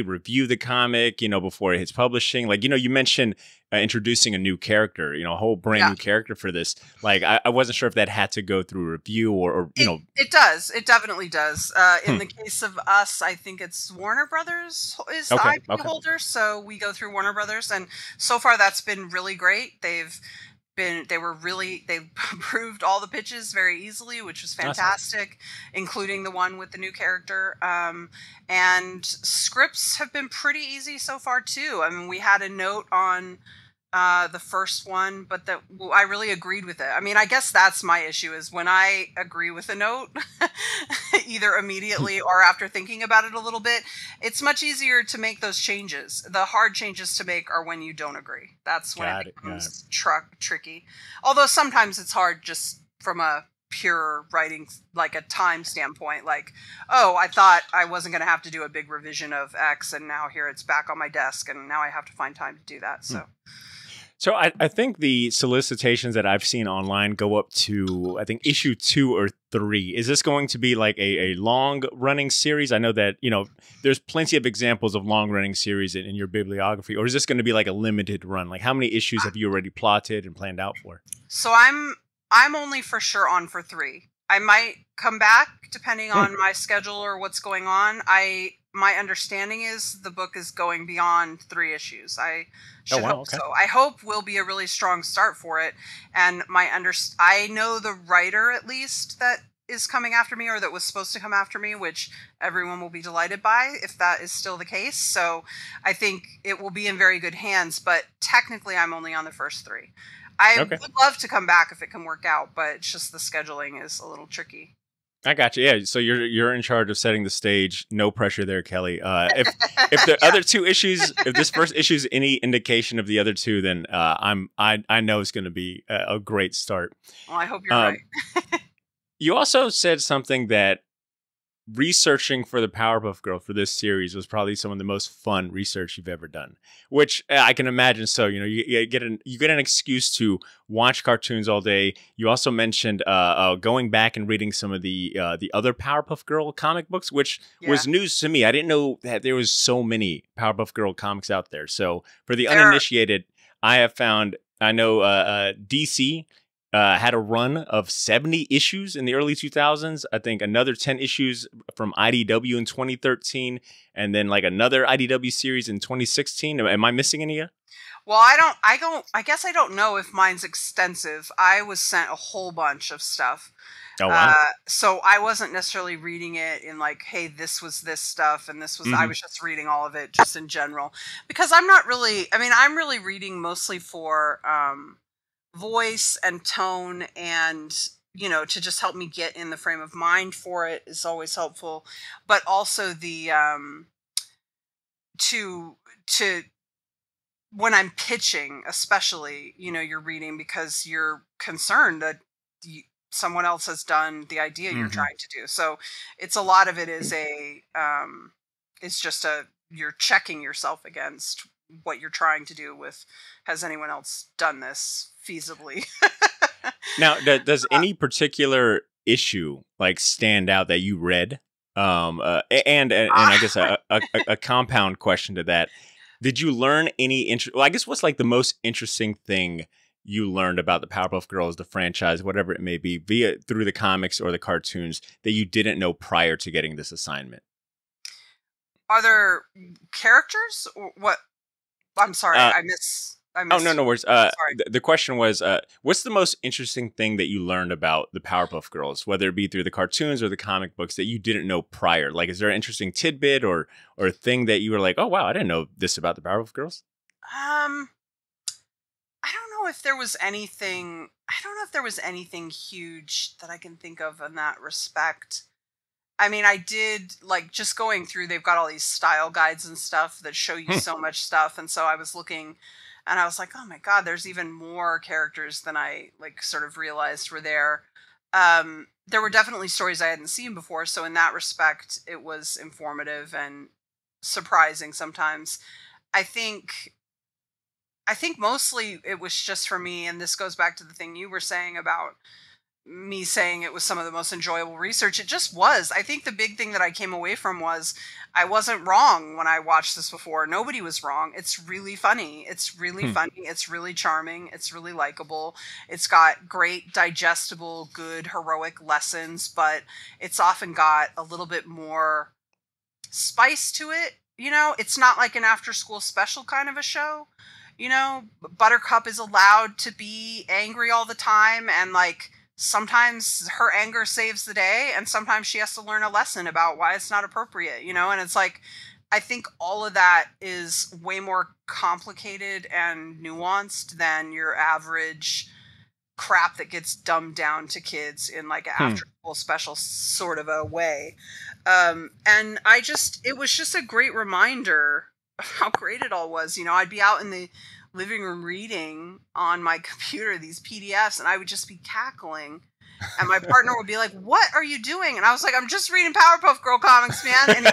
review the comic, before it hits publishing. You mentioned introducing a new character, a whole brand new character for this. I wasn't sure if that had to go through review or It does. It definitely does. In the case of us, I think it's Warner Brothers is the IP holder. So we go through Warner Brothers, and so far that's been really great. They approved all the pitches very easily, which was fantastic, including the one with the new character. And scripts have been pretty easy so far too. I mean, we had a note on the first one, but I really agreed with it. I mean, I guess that's my issue, is when I agree with a note, either immediately or after thinking about it a little bit, it's much easier to make those changes. The hard changes to make are when you don't agree. That's when it becomes tricky. Although sometimes it's hard just from a pure writing, like a time standpoint, I thought I wasn't going to have to do a big revision of X, and now here it's back on my desk, and now I have to find time to do that. So I think the solicitations that I've seen online go up to, I think, issue 2 or 3. Is this going to be like a long-running series? I know that, there's plenty of examples of long-running series in your bibliography. Or is this going to be like a limited run? Like, how many issues have you already plotted and planned out for? So I'm only for sure on for 3. I might come back depending on my schedule or what's going on. My understanding is the book is going beyond 3 issues. I should hope so. I hope will be a really strong start for it. And I know the writer, at least, that is coming after me, or that was supposed to come after me, which everyone will be delighted by if that is still the case. So I think it will be in very good hands, but technically I'm only on the first 3. I Okay. would love to come back if it can work out, but it's just the scheduling is a little tricky. I got you. Yeah, so you're in charge of setting the stage. No pressure there, Kelly. If the Yeah. other 2 issues, if this first issue is any indication of the other 2, then I know it's going to be a great start. Well, I hope you're right. You also said something that researching for the Powerpuff Girl for this series was probably some of the most fun research you've ever done, which I can imagine. So, you get an excuse to watch cartoons all day. You also mentioned going back and reading some of the other Powerpuff Girl comic books, which was news to me. I didn't know that there was so many Powerpuff Girl comics out there. So for the uninitiated, I know DC had a run of 70 issues in the early 2000s. I think another 10 issues from IDW in 2013, and then like another IDW series in 2016. Am I missing any? Well, I guess I don't know if mine's extensive. I was sent a whole bunch of stuff. Oh, wow. So I wasn't necessarily reading it in like, hey, this was this stuff and this was, I was just reading all of it just in general, because I'm really reading mostly for, voice and tone, and to just help me get in the frame of mind for it is always helpful, but also the to when I'm pitching, especially, you're reading because you're concerned that someone else has done the idea you're trying to do. So it's a lot of it is it's just you're checking yourself against what you're trying to do with, has anyone else done this feasibly? Now, does any particular issue like stand out that you read? And I guess a compound question to that: did you learn any I guess what's like the most interesting thing you learned about the Powerpuff Girls, the franchise, whatever it may be, through the comics or the cartoons that you didn't know prior to getting this assignment? Are there characters or what? I'm sorry, I missed. Oh, no worries. The question was, what's the most interesting thing that you learned about the Powerpuff Girls, whether it be through the cartoons or the comic books, that you didn't know prior? Like, is there an interesting tidbit or a thing that you were like, oh, wow, I didn't know this about the Powerpuff Girls? I don't know if there was anything. I don't know if there was anything huge that I can think of in that respect. I mean, I did, like, just going through, they've got all these style guides and stuff that show you so much stuff. And so I was looking and I was like, oh my God, there's even more characters than I, like, sort of realized were there. There were definitely stories I hadn't seen before. So in that respect, it was informative and surprising sometimes. I think mostly it was just for me, and this goes back to the thing you were saying about me saying it was some of the most enjoyable research. It just was. I think the big thing that I came away from was I wasn't wrong when I watched this before. Nobody was wrong. It's really funny. It's really funny. It's really charming. It's really likable. It's got great, digestible, good, heroic lessons, but it's often got a little bit more spice to it. It's not like an after-school special kind of a show. Buttercup is allowed to be angry all the time, and like, sometimes her anger saves the day, and sometimes she has to learn a lesson about why it's not appropriate, and it's like, I think all of that is way more complicated and nuanced than your average crap that gets dumbed down to kids in like an after school special sort of a way. And it was just a great reminder of how great it all was. I'd be out in the living room reading on my computer these PDFs, and I would just be cackling, and my partner would be like, what are you doing? And I was like, I'm just reading Powerpuff Girl comics, man. And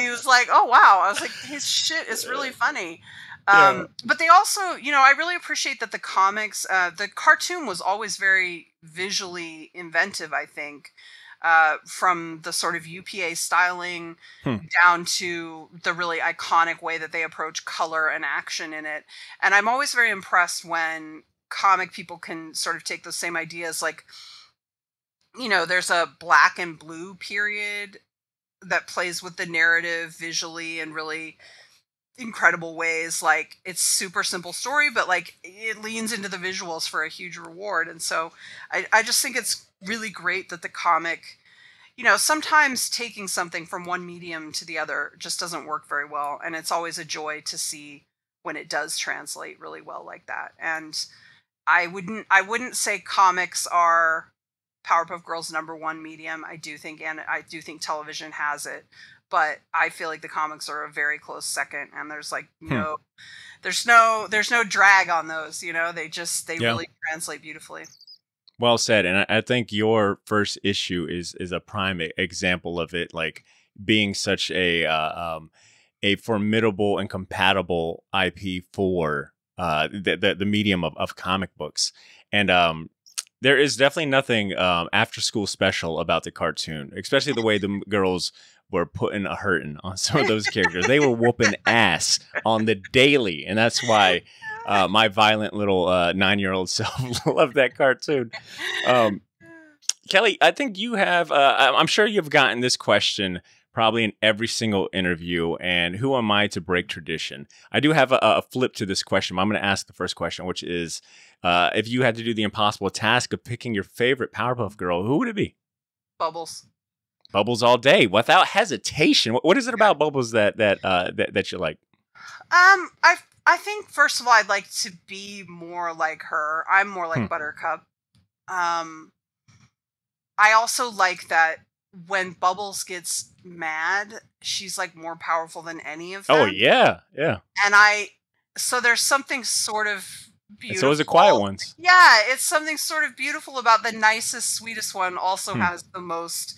he was like, oh wow. I was like, his shit is really funny. But they also, I really appreciate that the comics, the cartoon was always very visually inventive, I think. From the sort of UPA styling down to the really iconic way that they approach color and action in it. And I'm always very impressed when comic people can sort of take those same ideas. Like, there's a black and blue period that plays with the narrative visually in really incredible ways. Like, it's super simple story, but like it leans into the visuals for a huge reward. And so I just think it's really great that the comic, you know, sometimes taking something from one medium to the other just doesn't work very well. And it's always a joy to see when it does translate really well like that. And I wouldn't say comics are Powerpuff Girls' #1 medium. I do think television has it, but I feel like the comics are a very close second. And there's like there's no drag on those. You know, they really translate beautifully. Well said. And I think your first issue is a prime example of it, like being such a formidable and compatible IP for the medium of comic books. And there is definitely nothing after school special about the cartoon, especially the way the girls were putting a hurting on some of those characters. They were whooping ass on the daily. And that's why my violent little 9-year-old self loved that cartoon. Kelly, I think you have, I'm sure you've gotten this question probably in every single interview, and who am I to break tradition? I do have a flip to this question. I'm going to ask the first question, which is, if you had to do the impossible task of picking your favorite Powerpuff Girl, who would it be? Bubbles. Bubbles all day, without hesitation. What is it about Bubbles that you like? I think, first of all, I'd like to be more like her. I'm more like Buttercup. I also like that when Bubbles gets mad, she's like more powerful than any of them. Oh, yeah. Yeah. And so there's something sort of beautiful. And so is the quiet ones. Yeah, it's something sort of beautiful about the nicest, sweetest one also has the most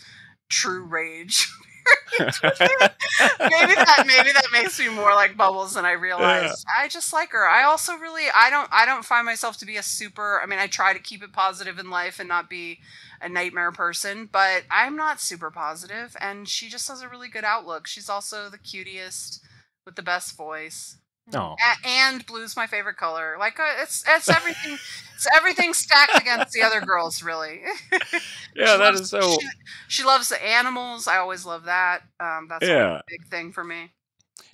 true rage. maybe that makes me more like Bubbles than I realized. Yeah. I just like her. I also really I don't find myself to be a super, I mean, I try to keep it positive in life and not be a nightmare person, but I'm not super positive, and she just has a really good outlook. She's also the cutiest with the best voice. Oh. And blue's my favorite color. Like it's everything. It's everything stacked against the other girls, really. Yeah, that is so. She loves the animals. I always love that. That's a big thing for me.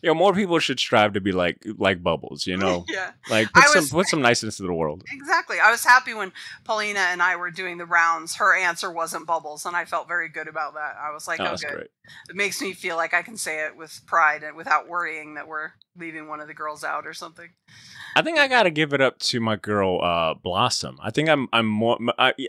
Yeah, more people should strive to be like Bubbles, you know? Yeah. Like, put some niceness into the world. Exactly. I was happy when Paulina and I were doing the rounds. Her answer wasn't Bubbles, and I felt very good about that. I was like, that's great. It makes me feel like I can say it with pride and without worrying that we're leaving one of the girls out or something. I think I got to give it up to my girl, Blossom. I think I'm more,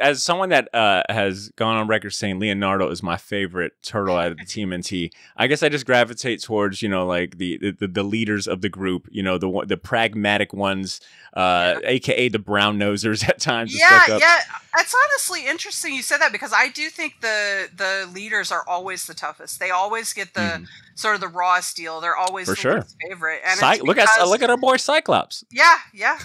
as someone that has gone on record saying Leonardo is my favorite turtle out of the TMNT, I guess I just gravitate towards, you know, like the leaders of the group, you know, the pragmatic ones, aka the brown nosers at times. Yeah. It's honestly interesting you said that, because I do think the leaders are always the toughest. They always get the sort of the rawest deal. They're always the least favorite. And look at our boy Cyclops. Yeah.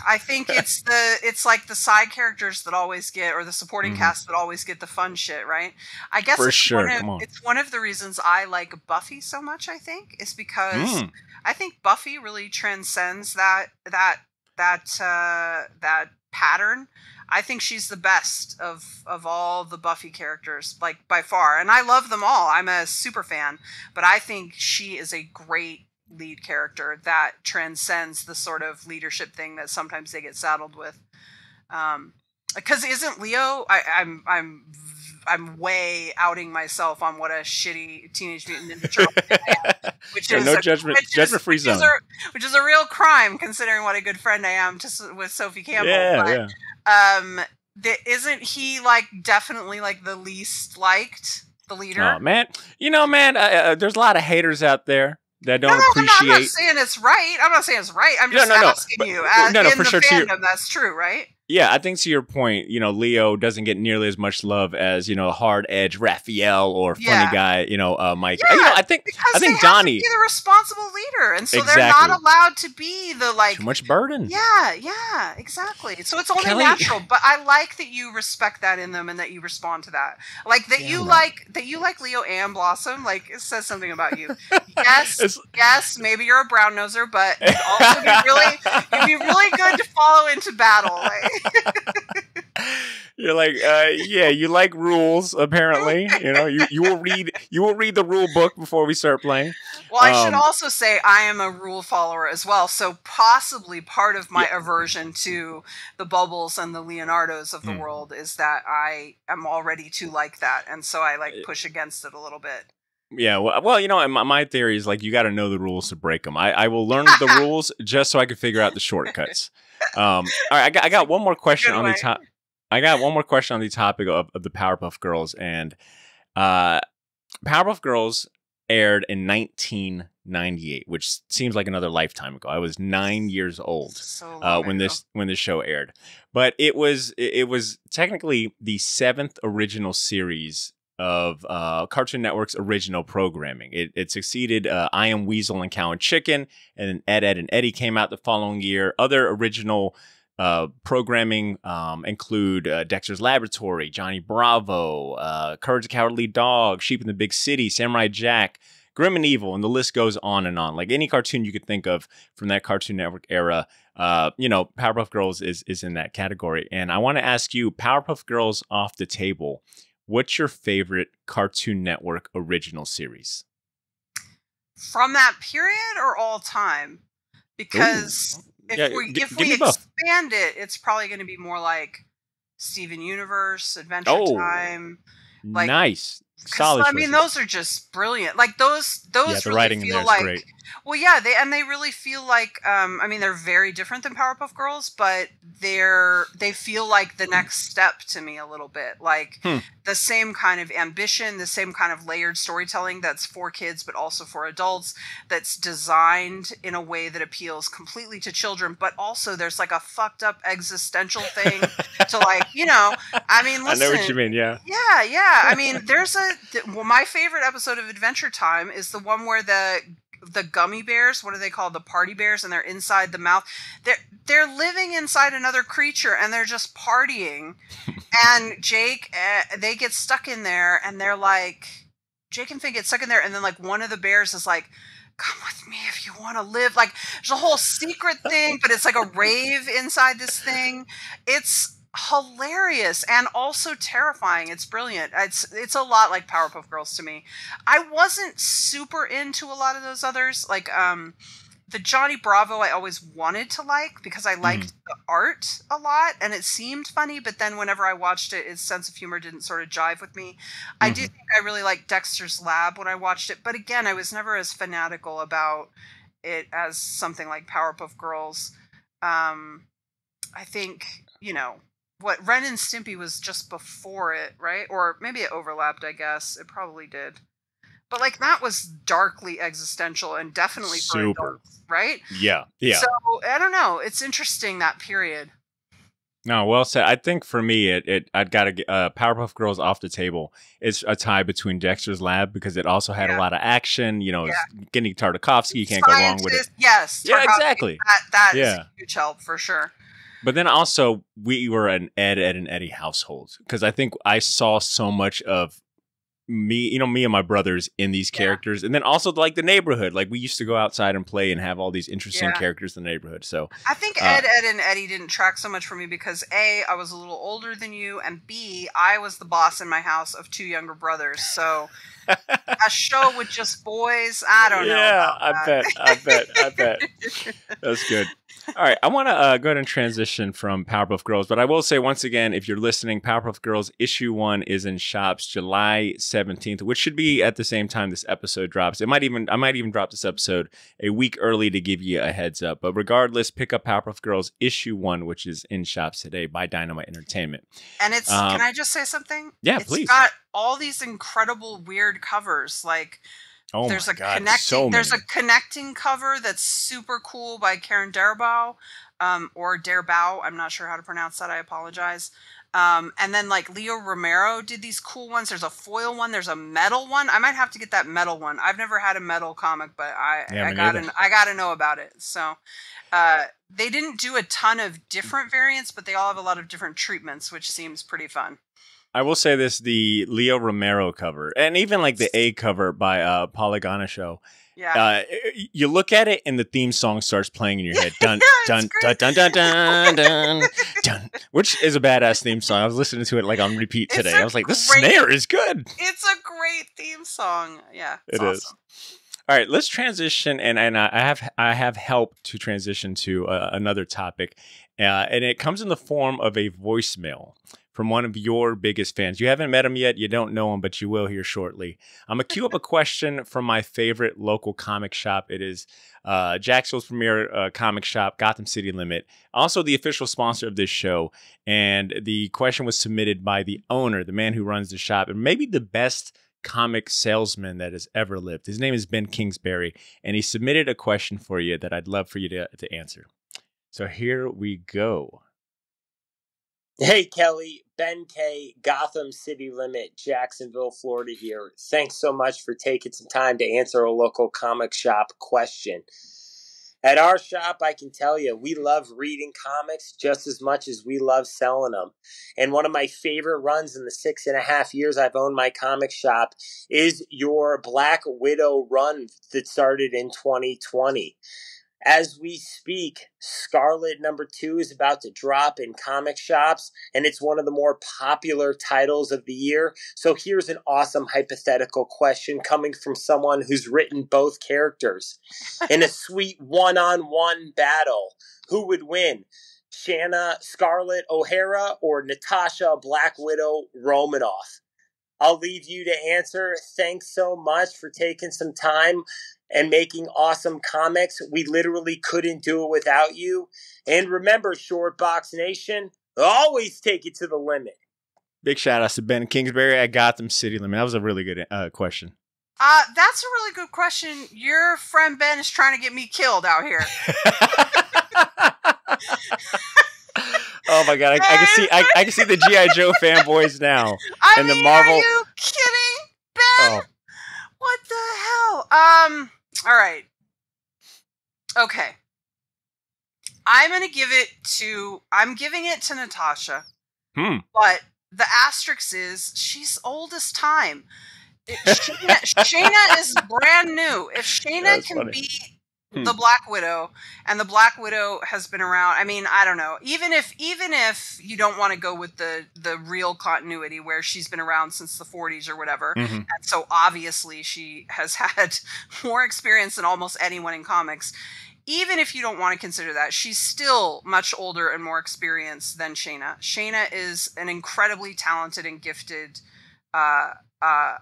I think it's like the side characters that always get, or the supporting cast that always get the fun shit, right? I guess it's one of the reasons I like Buffy so much. I think is because I think Buffy really transcends that pattern. I think she's the best of all the Buffy characters, like by far. And I love them all. I'm a super fan, but I think she is a great lead character that transcends the sort of leadership thing that sometimes they get saddled with. Because isn't Leo? I'm way outing myself on what a shitty Teenage Mutant Ninja Turtle fan I am, which is no judgment free zone, which is a real crime considering what a good friend I am with Sophie Campbell. Yeah. Isn't he like definitely like the least liked, the leader? Oh man, there's a lot of haters out there that don't appreciate. I'm not saying it's right. I'm just asking you. For sure. Fandom, that's true, right? Yeah, I think to your point, you know, Leo doesn't get nearly as much love as, you know, hard edge Raphael or funny guy, you know, Mike. Yeah, you know, I think Donnie is the responsible leader, and so they're not allowed to be the like too much burden. Yeah, exactly. So it's only natural, but I like that you respect that in them and that you respond to that. Like that you like Leo and Blossom. Like it says something about you. Yes, maybe you're a brown noser, but it'd also you'd be really good to follow into battle. Like. You're like, you like rules. Apparently, you know, you will read the rule book before we start playing. Well, I should also say I am a rule follower as well. So possibly part of my aversion to the Bubbles and the Leonardos of the world is that I am already too like that. And so I like push against it a little bit. Yeah, well, you know, my theory is like you got to know the rules to break them. I will learn the rules just so I can figure out the shortcuts. All right, I got one more question on the top. I got one more question on the topic of the Powerpuff Girls, and Powerpuff Girls aired in 1998, which seems like another lifetime ago. I was 9 years old when this show aired, but it was technically the 7th original series of Cartoon Network's original programming. It succeeded I Am Weasel and Cow and Chicken, and then Ed, Ed, and Eddie came out the following year. Other original programming include Dexter's Laboratory, Johnny Bravo, Courage the Cowardly Dog, Sheep in the Big City, Samurai Jack, Grim and Evil, and the list goes on and on. Like any cartoon you could think of from that Cartoon Network era, you know, Powerpuff Girls is in that category. And I want to ask you, Powerpuff Girls off the table, what's your favorite Cartoon Network original series? From that period or all time? Because if we expand it, it's probably going to be more like Steven Universe, Adventure Time. Like, nice. Solid. I mean, those are just brilliant. Like those the really writing feel in there is like great. Well, yeah, they really feel like I mean, they're very different than Powerpuff Girls, but they feel like the next step to me a little bit. Like the same kind of ambition, the same kind of layered storytelling that's for kids but also for adults, that's designed in a way that appeals completely to children, but also there's like a fucked up existential thing to, like, you know, I mean, listen, I know what you mean, yeah. Yeah. I mean, there's my favorite episode of Adventure Time is the one where the gummy bears, what are they called? The party bears, and they're inside the mouth. They're living inside another creature, and they're just partying. And Jake, they get stuck in there, and they're like, Jake and Finn get stuck in there, and then like one of the bears is like, come with me if you want to live. Like there's a whole secret thing, but it's like a rave inside this thing. It's hilarious and also terrifying. It's brilliant. It's a lot like Powerpuff Girls to me. I wasn't super into a lot of those others. Like the Johnny Bravo I always wanted to like because I liked the art a lot and it seemed funny, but then whenever I watched it, its sense of humor didn't sort of jive with me. I do think I really liked Dexter's Lab when I watched it, but again, I was never as fanatical about it as something like Powerpuff Girls. I think, you know, what Ren and Stimpy was just before it, right? Or maybe it overlapped, I guess. It probably did. But like that was darkly existential and definitely for adults, right? Yeah. So I don't know. It's interesting, that period. No, well said. I think for me, I'd got to get Powerpuff Girls off the table. It's a tie between Dexter's Lab because it also had a lot of action. You know, getting Tartakovsky, you can't go wrong with it. Yes. Yeah, exactly. That is a huge help for sure. But then also, we were an Ed, Ed, and Eddie household because I think I saw so much of me and my brothers in these characters, and then also like the neighborhood. Like we used to go outside and play and have all these interesting characters in the neighborhood. So I think Ed, Ed, and Eddie didn't track so much for me because A, I was a little older than you, and B, I was the boss in my house of 2 younger brothers. So a show with just boys, I don't know. Yeah, I bet. That's good. All right, I want to go ahead and transition from Powerpuff Girls, but I will say once again, if you're listening, Powerpuff Girls issue 1 is in shops July 17th, which should be at the same time this episode drops. I might even drop this episode a week early to give you a heads up. But regardless, pick up Powerpuff Girls issue 1, which is in shops today by Dynamite Entertainment. And it's can I just say something? Yeah, please. It's got all these incredible weird covers, like. Oh there's my a God, connecting. There's a connecting cover that's super cool by Karen Darabau, or Darabau. I'm not sure how to pronounce that. I apologize. And then like Leo Romero did these cool ones. There's a foil one. There's a metal one. I might have to get that metal one. I've never had a metal comic, but I gotta know about it. So they didn't do a ton of different variants, but they all have a lot of different treatments, which seems pretty fun. I will say this, the Leo Romero cover, and even like the A cover by Polygona Show. Yeah. You look at it and the theme song starts playing in your head. Dun, dun, dun, dun, dun, dun, dun, dun, which is a badass theme song. I was listening to it like on repeat today. I was like, this snare is good. It's a great theme song. Yeah. It is. All right, let's transition, and I have help to transition to another topic, and it comes in the form of a voicemail from one of your biggest fans. You haven't met him yet, you don't know him, but you will here shortly. I'm gonna queue up a question from my favorite local comic shop. It is Jacksonville's premier comic shop, Gotham City Limit, also the official sponsor of this show. And the question was submitted by the owner, the man who runs the shop, and maybe the best comic salesman that has ever lived. His name is Ben Kingsbury, and he submitted a question for you that I'd love for you to answer. So here we go. Hey, Kelly, Ben K, Gotham City Limit, Jacksonville, Florida here. Thanks so much for taking some time to answer a local comic shop question. At our shop, I can tell you, we love reading comics just as much as we love selling them. And one of my favorite runs in the 6.5 years I've owned my comic shop is your Black Widow run that started in 2020. As we speak, Scarlett #2 is about to drop in comic shops, and it's one of the more popular titles of the year. So here's an awesome hypothetical question coming from someone who's written both characters. In a sweet one-on-one battle, who would win? Shanna Scarlett O'Hara or Natasha Black Widow Romanoff? I'll leave you to answer. Thanks so much for taking some time and making awesome comics. We literally couldn't do it without you. And remember, Short Box Nation, always take it to the limit. Big shout out to Ben Kingsbury at Gotham City Limit. That was a really good question. That's a really good question. Your friend Ben is trying to get me killed out here. Oh my god, I can see the G.I. Joe fanboys now. And the Marvel. Are you kidding, Ben? Oh. What the hell? All right. Okay. I'm giving it to Natasha. But the asterisk is she's old as time. Shayna is brand new. If Shayna can be the Black Widow, and the Black Widow has been around, I mean, I don't know. Even if you don't want to go with the real continuity where she's been around since the 40s or whatever, and so obviously she has had more experience than almost anyone in comics. Even if you don't want to consider that, she's still much older and more experienced than Shayna. Shayna is an incredibly talented and gifted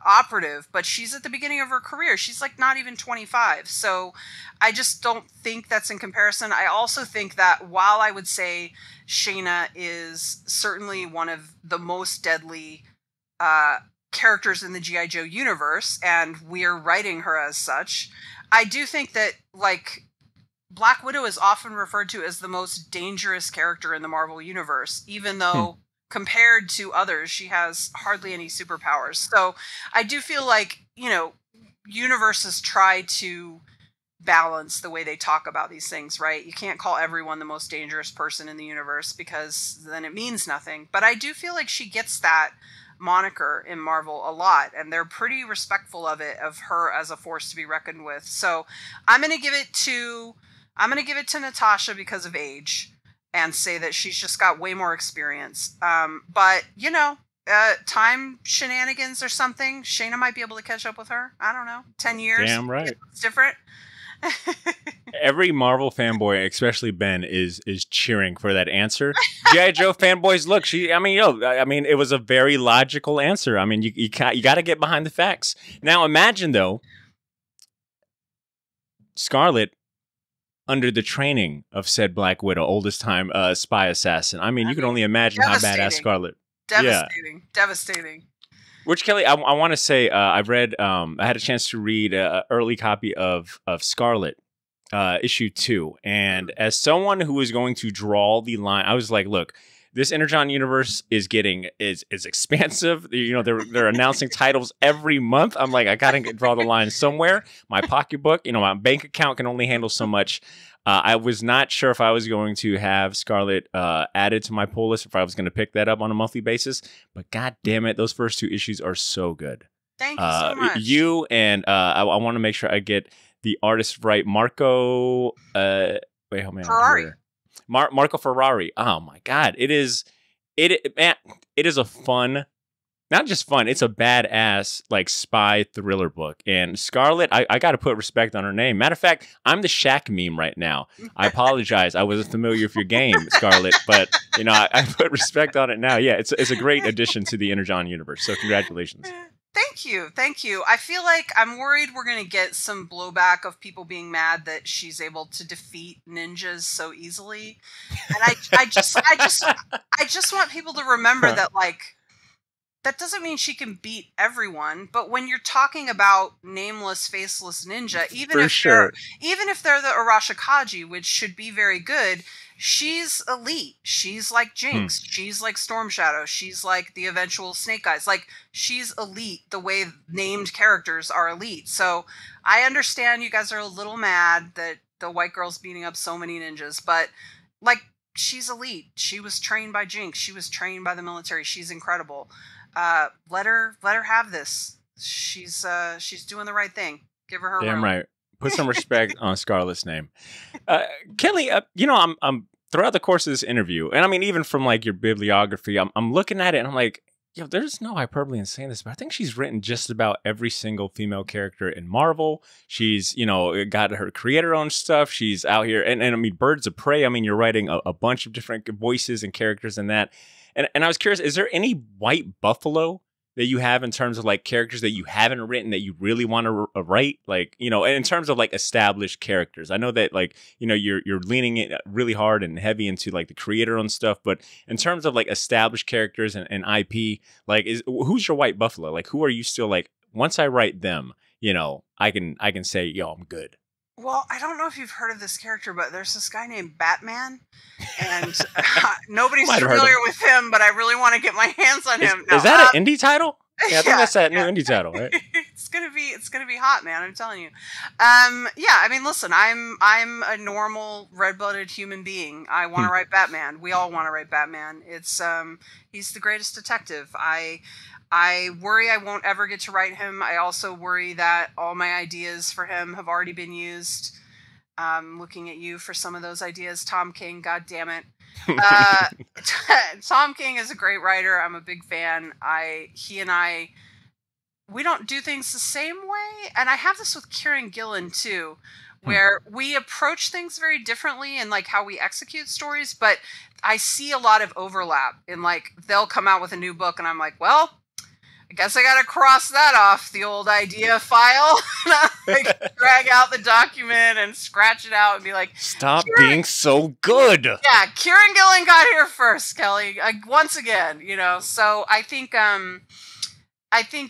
operative, but she's at the beginning of her career. She's like not even 25. So I just don't think that's in comparison. I also think that while I would say Shayna is certainly one of the most deadly characters in the G.I. Joe universe, and we're writing her as such, I do think that like Black Widow is often referred to as the most dangerous character in the Marvel universe, even though compared to others, she has hardly any superpowers. So I do feel like, universes try to balance the way they talk about these things, right? You can't call everyone the most dangerous person in the universe because then it means nothing. But I do feel like she gets that moniker in Marvel a lot, and they're pretty respectful of it, of her as a force to be reckoned with. So I'm going to give it to Natasha because of age, and say that she's just got way more experience. But, time shenanigans or something, Shayna might be able to catch up with her. I don't know. 10 years. Damn right. It's different. Every Marvel fanboy, especially Ben, is cheering for that answer. G.I. Joe fanboys, look, it was a very logical answer. I mean, you got to get behind the facts. Now, imagine, though, Scarlett under the training of said Black Widow, oldest time spy assassin. I mean, you can only imagine how badass Scarlett. Devastating. Which, Kelly, I want to say, I've read, I had a chance to read an early copy of Scarlett, issue 2. And as someone who is going to draw the line, I was like, look, this Energon universe is expansive. They're announcing titles every month. I'm like, I gotta draw the line somewhere. My pocketbook, my bank account can only handle so much. I was not sure if I was going to have Scarlett added to my pull list, if I was going to pick that up on a monthly basis. But god damn it, those first 2 issues are so good. Thank you so much. You and I want to make sure I get the artist right. Marco. Wait, hold on. Ferrari. Marco Ferrari. Oh my god, it is a fun. not just fun, it's a badass like spy thriller book. And Scarlett, I got to put respect on her name. Matter of fact, I'm the Shaq meme right now. I apologize. I wasn't familiar with your game, Scarlett, but you know, I put respect on it now. Yeah, it's a great addition to the Energon universe. So congratulations. Thank you. Thank you. I feel like I'm worried we're going to get some blowback of people being mad that she's able to defeat ninjas so easily. And I just want people to remember that, like, that doesn't mean she can beat everyone, but when you're talking about nameless, faceless ninja, even if they're the Arashikage, which should be very good, she's elite. She's like Jinx. She's like Storm Shadow. She's like the eventual Snake Eyes. Like, she's elite the way named characters are elite. So I understand you guys are a little mad that the white girl's beating up so many ninjas, but like, she's elite. She was trained by Jinx. She was trained by the military. She's incredible. Let her have this. She's doing the right thing. Give her Damn room. right. Put some respect on Scarlett's name. Kelly, you know, I'm throughout the course of this interview, and I mean, even from like your bibliography, I'm looking at it and I'm like, yo, there's no hyperbole in saying this, but I think she's written just about every single female character in Marvel. She's, you know, got her creator-owned stuff. She's out here, and I mean, Birds of Prey. I mean, you're writing a bunch of different voices and characters in that. And I was curious, is there any white buffalo that you have in terms of like characters that you haven't written that you really want to write? Like, you know, in terms of like established characters. I know that like, you know, you're leaning it really hard and heavy into like the creator-owned stuff, but in terms of like established characters and IP, like who's your white buffalo? Like, who are you still like, once I write them, you know, I can say, yo, I'm good. Well, I don't know if you've heard of this character, but there's this guy named Batman, and nobody's familiar with him, but I really want to get my hands on him. Is that an indie title? Yeah, I think that's that new indie title, right? It's gonna be hot, man. I'm telling you. Yeah, I mean, listen, I'm a normal red-blooded human being. I want to write Batman. We all want to write Batman. It's he's the greatest detective. I worry I won't ever get to write him. I also worry that all my ideas for him have already been used. Looking at you for some of those ideas, Tom King, God damn it. Tom King is a great writer. I'm a big fan. He and I, we don't do things the same way. And I have this with Kieran Gillen too, where we approach things very differently in like how we execute stories, but I see a lot of overlap in like, they'll come out with a new book and I'm like, well, I guess I gotta cross that off the old idea file. Like, drag out the document and scratch it out and be like, stop being so good. Yeah, Kieran Gillen got here first, Kelly. Once again, you know. So I think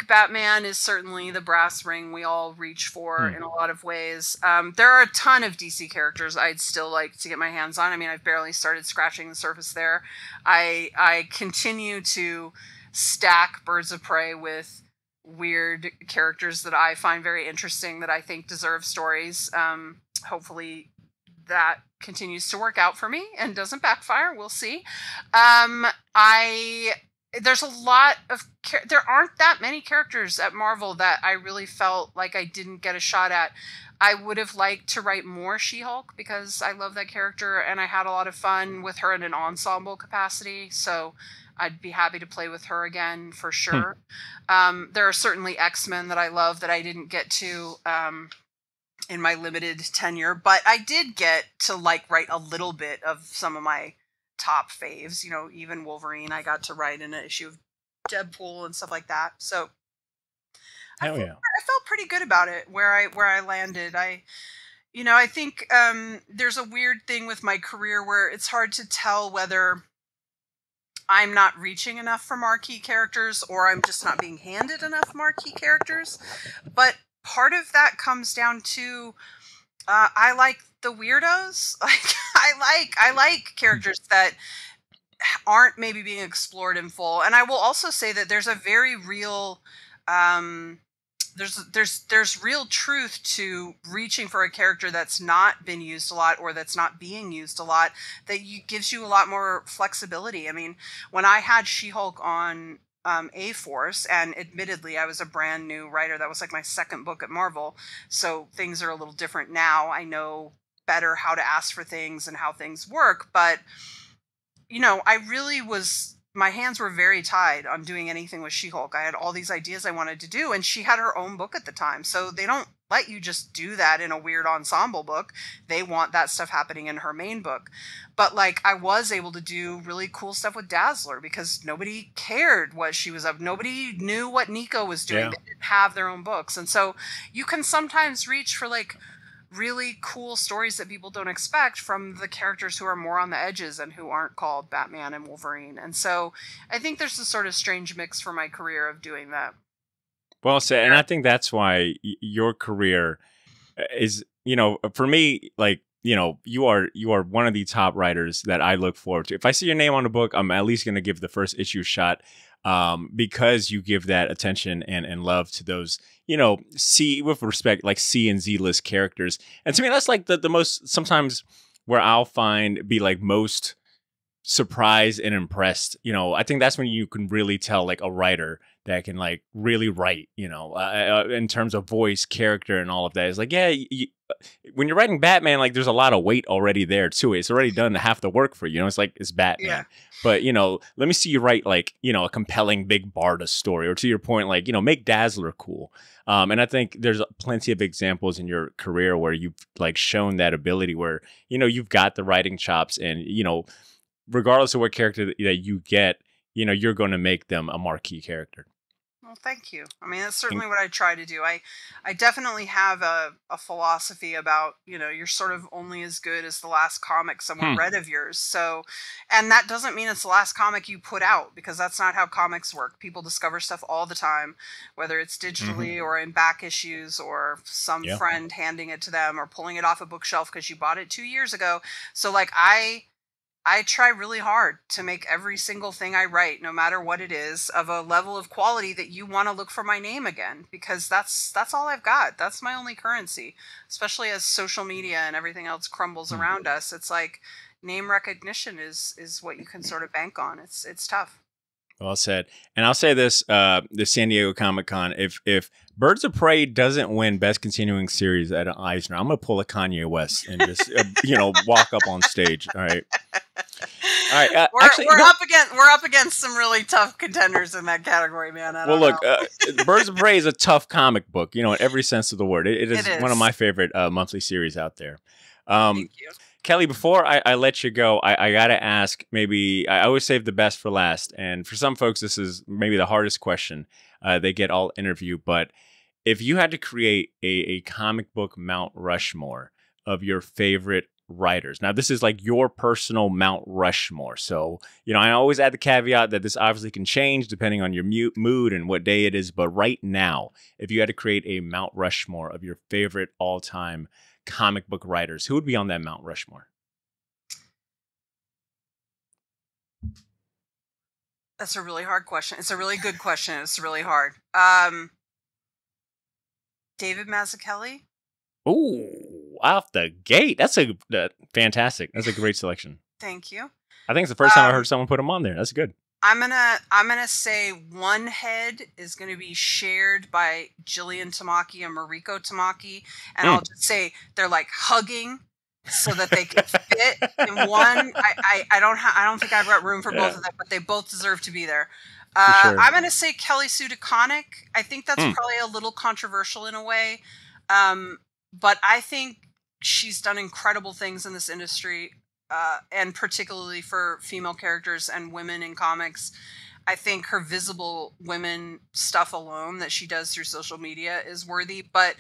Batman is certainly the brass ring we all reach for in a lot of ways. There are a ton of DC characters I'd still like to get my hands on. I mean, I've barely started scratching the surface there. I continue to stack Birds of Prey with weird characters that I find very interesting that I think deserve stories. Hopefully that continues to work out for me and doesn't backfire. We'll see. There's a lot of there aren't that many characters at Marvel that I really felt like I didn't get a shot at. I would have liked to write more She-Hulk because I love that character and I had a lot of fun with her in an ensemble capacity. So I'd be happy to play with her again for sure. There are certainly X-Men that I love that I didn't get to in my limited tenure, but I did get to like write a little bit of some of my top faves. You know, even Wolverine I got to write in an issue of Deadpool and stuff like that. So I felt pretty good about it where I landed. I think there's a weird thing with my career where it's hard to tell whether I'm not reaching enough for marquee characters or I'm just not being handed enough marquee characters. But part of that comes down to I like the weirdos. Like I like characters that aren't maybe being explored in full. And I will also say that there's a very real there's real truth to reaching for a character that's not been used a lot or that's not being used a lot that gives you a lot more flexibility. I mean, when I had She-Hulk on A-Force, and admittedly I was a brand new writer, that was like my second book at Marvel, so things are a little different now. I know better how to ask for things and how things work, but you know, I really was my hands were very tied on doing anything with She-Hulk. I had all these ideas I wanted to do, and she had her own book at the time. So they don't let you just do that in a weird ensemble book. They want that stuff happening in her main book. But like, I was able to do really cool stuff with Dazzler because nobody cared what she was up. Nobody knew what Nico was doing. Yeah. They didn't have their own books. And so you can sometimes reach for like really cool stories that people don't expect from the characters who are more on the edges and who aren't called Batman and Wolverine. And so I think there's a sort of strange mix for my career of doing that. Well said. And I think that's why your career is, you know, for me, like, you know, you are one of the top writers that I look forward to. If I see your name on a book, I'm at least going to give the first issue a shot, because you give that attention and love to those, you know, with respect, like C and Z list characters. And to me, that's like the most, sometimes where I'll be like most surprised and impressed. You know, I think that's when you can really tell like a writer that can like really write, you know, in terms of voice, character, and all of that. It's like, yeah, when you're writing Batman, like there's a lot of weight already there to it. It's already done half the work for you. You know, it's like, it's Batman. Yeah. But, you know, let me see you write like, you know, a compelling big Barda story, or to your point, like, you know, make Dazzler cool. And I think there's plenty of examples in your career where you've like shown that ability where, you know, you've got the writing chops, and, you know, regardless of what character that you get, you know, you're going to make them a marquee character. Well, thank you. I mean, that's certainly what I try to do. I definitely have a philosophy about, you know, you're sort of only as good as the last comic someone read of yours. So, and that doesn't mean it's the last comic you put out, because that's not how comics work. People discover stuff all the time, whether it's digitally or in back issues, or some friend handing it to them, or pulling it off a bookshelf because you bought it 2 years ago. So like, I try really hard to make every single thing I write, no matter what it is, of a level of quality that you want to look for my name again, because that's all I've got. That's my only currency, especially as social media and everything else crumbles around us. It's like name recognition is what you can sort of bank on. It's tough. Well said. And I'll say this, the San Diego Comic-Con, if Birds of Prey doesn't win Best Continuing Series at an Eisner, I'm going to pull a Kanye West and just, you know, walk up on stage. All right. All right. We're up against some really tough contenders in that category, man. I don't know. Birds of Prey is a tough comic book, you know, in every sense of the word. It is one of my favorite monthly series out there. Thank you. Kelly, before I let you go, I got to ask, maybe I always save the best for last. And for some folks, this is maybe the hardest question they get all interview. But if you had to create a comic book Mount Rushmore of your favorite writers, now this is like your personal Mount Rushmore. So, you know, I always add the caveat that this obviously can change depending on your mood and what day it is. But right now, if you had to create a Mount Rushmore of your favorite all-time comic book writers, who would be on that Mount Rushmore? That's a really hard question. It's a really good question. It's really hard. David Mazzucchelli. Ooh, off the gate. That's fantastic. That's a great selection. Thank you. I think it's the first time I heard someone put him on there. That's good. I'm gonna say one head is gonna be shared by Jillian Tamaki and Mariko Tamaki, and I'll just say they're like hugging so that they can fit in one. I don't think I've got room for both of them, but they both deserve to be there. Sure. I'm gonna say Kelly Sue DeConnick. I think that's probably a little controversial in a way, but I think she's done incredible things in this industry. And particularly for female characters and women in comics. I think her visible women stuff alone that she does through social media is worthy, but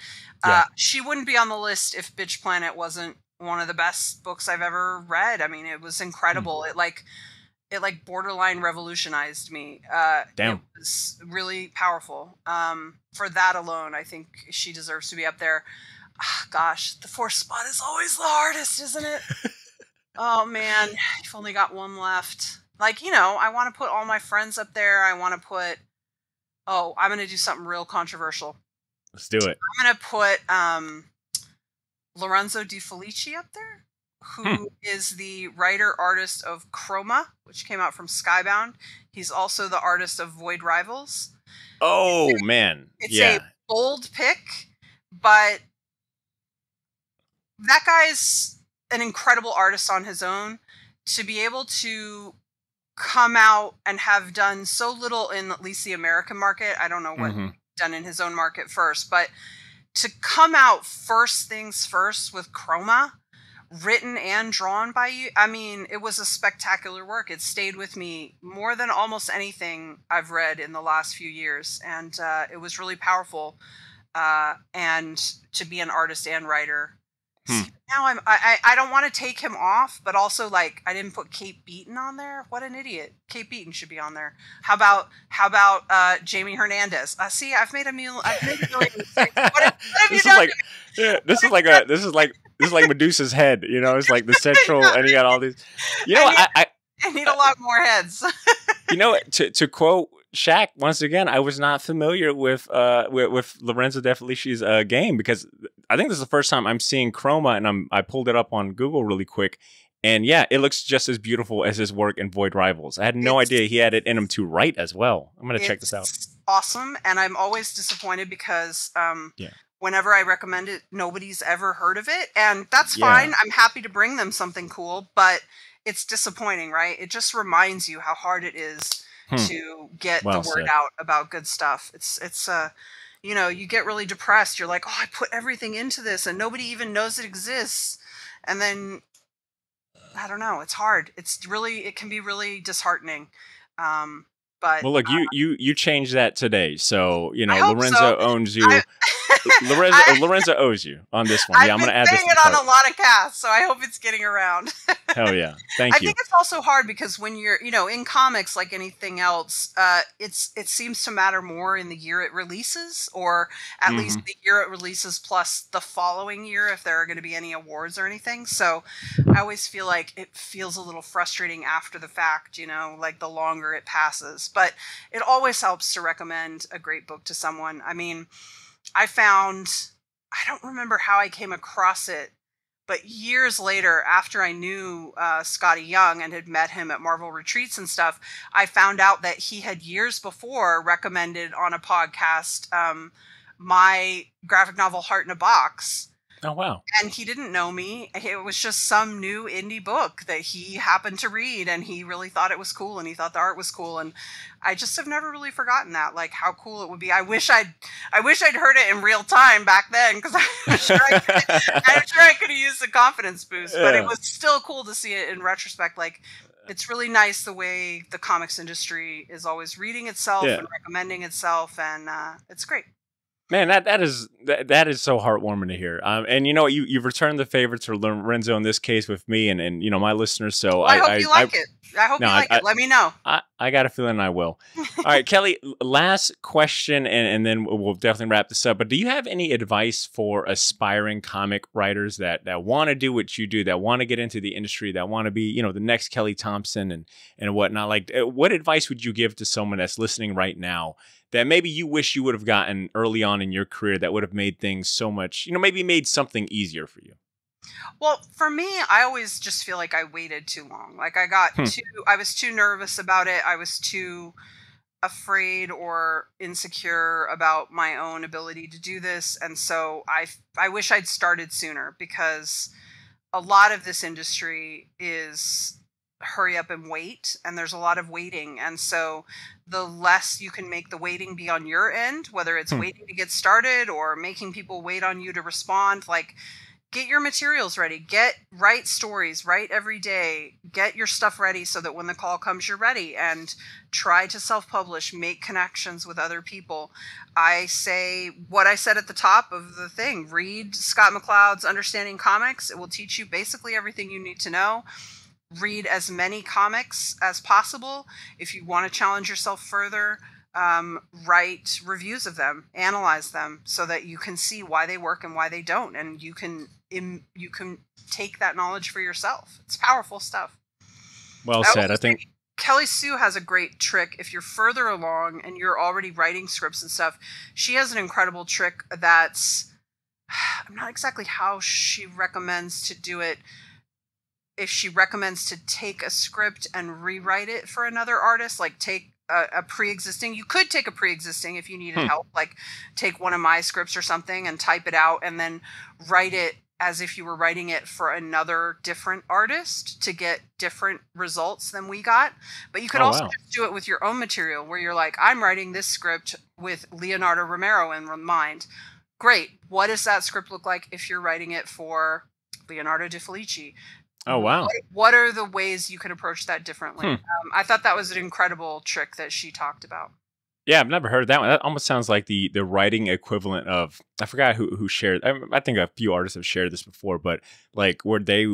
she wouldn't be on the list if Bitch Planet wasn't one of the best books I've ever read. I mean, it was incredible. It borderline revolutionized me. Damn. It was really powerful. For that alone, I think she deserves to be up there. Gosh, the fourth spot is always the hardest, isn't it? Oh man, you've only got one left. Like, you know, I want to put all my friends up there. I want to put, I'm going to do something real controversial. Let's do it. I'm going to put Lorenzo Di Felici up there, who is the writer-artist of Chroma, which came out from Skybound. He's also the artist of Void Rivals. Oh, man. It's a bold pick, but that guy's an incredible artist on his own. To be able to come out and have done so little in at least the American market. I don't know what he's done in his own market first, but to come out first things first with Chroma, written and drawn by you, I mean, it was a spectacular work. It stayed with me more than almost anything I've read in the last few years, and it was really powerful. And to be an artist and writer. Now I don't want to take him off, but also like I didn't put Kate Beaton on there. What an idiot! Kate Beaton should be on there. How about Jamie Hernandez? See, I've made a million mistakes. What have you done? This is like Medusa's head. You know, it's like the central, and you got all these. You know, I need a lot more heads. You know, to quote Shaq once again, I was not familiar with Lorenzo De Felici's game, because I think this is the first time I'm seeing Chroma, and I pulled it up on Google really quick, and yeah, it looks just as beautiful as his work in Void Rivals. I had no idea he had it in him to write as well. I'm gonna check this out. Awesome, and I'm always disappointed because whenever I recommend it, nobody's ever heard of it, and that's fine. I'm happy to bring them something cool, but it's disappointing, right? It just reminds you how hard it is to get the word out about good stuff. It's you know, you get really depressed. You're like, oh, I put everything into this and nobody even knows it exists. And then, I don't know, it's hard. It can be really disheartening. But well, look, you changed that today. So, you know, Lorenzo owns you. Lorenzo owes you on this one. Yeah, I'm going to add this. I'm saying it on a lot of casts, so I hope it's getting around. Hell yeah. Thank you. I think it's also hard because when you're, you know, in comics, like anything else, it seems to matter more in the year it releases, or at least the year it releases plus the following year if there are going to be any awards or anything. So I always feel like it feels a little frustrating after the fact, you know, like the longer it passes. But it always helps to recommend a great book to someone. I mean, I don't remember how I came across it, but years later, after I knew Scotty Young and had met him at Marvel Retreats and stuff, I found out that he had years before recommended on a podcast my graphic novel Heart in a Box. Oh, wow. And he didn't know me. It was just some new indie book that he happened to read, and he really thought it was cool, and he thought the art was cool. And I just have never really forgotten that, like how cool it would be. I wish I'd heard it in real time back then, because I'm sure I could have used a confidence boost, but it was still cool to see it in retrospect. Like, it's really nice the way the comics industry is always reading itself and recommending itself, and it's great. Man, that is so heartwarming to hear. And you know, you've returned the favor to Lorenzo in this case with me and you know, my listeners. So well, I hope you like it. I hope you like it. Let me know. I got a feeling I will. All right, Kelly, last question, and then we'll definitely wrap this up. But do you have any advice for aspiring comic writers that want to do what you do, that want to get into the industry, that want to be, you know, the next Kelly Thompson and whatnot? Like, what advice would you give to someone that's listening right now that maybe you wish you would have gotten early on in your career that would have made things so much, you know, maybe made something easier for you? Well, for me, I always just feel like I waited too long. Like I was too nervous about it. I was too afraid or insecure about my own ability to do this. And so I wish I'd started sooner, because a lot of this industry is hurry up and wait, and there's a lot of waiting, and so the less you can make the waiting be on your end, whether it's waiting to get started or making people wait on you to respond, like get your materials ready, write stories, write every day, get your stuff ready so that when the call comes you're ready, and try to self-publish, make connections with other people. I say what I said at the top of the thing: read Scott McCloud's Understanding Comics. It will teach you basically everything you need to know. Read as many comics as possible. If you want to challenge yourself further, write reviews of them, analyze them, so that you can see why they work and why they don't, and you can take that knowledge for yourself. It's powerful stuff. Well said. I think Kelly Sue has a great trick. If you're further along and you're already writing scripts and stuff, she has an incredible trick that's, I'm not exactly how she recommends to do it. If she recommends to take a script and rewrite it for another artist, like take a pre-existing, you could take a pre-existing if you needed help, like take one of my scripts or something and type it out and then write it as if you were writing it for another different artist to get different results than we got. But you could also just do it with your own material where you're like, I'm writing this script with Leonardo Romero in mind. Great. What does that script look like if you're writing it for Leonardo Di Felici? Oh, wow. What are the ways you could approach that differently? I thought that was an incredible trick that she talked about. Yeah, I've never heard of that one. That almost sounds like the writing equivalent of, I forgot who shared. I think a few artists have shared this before, but like where they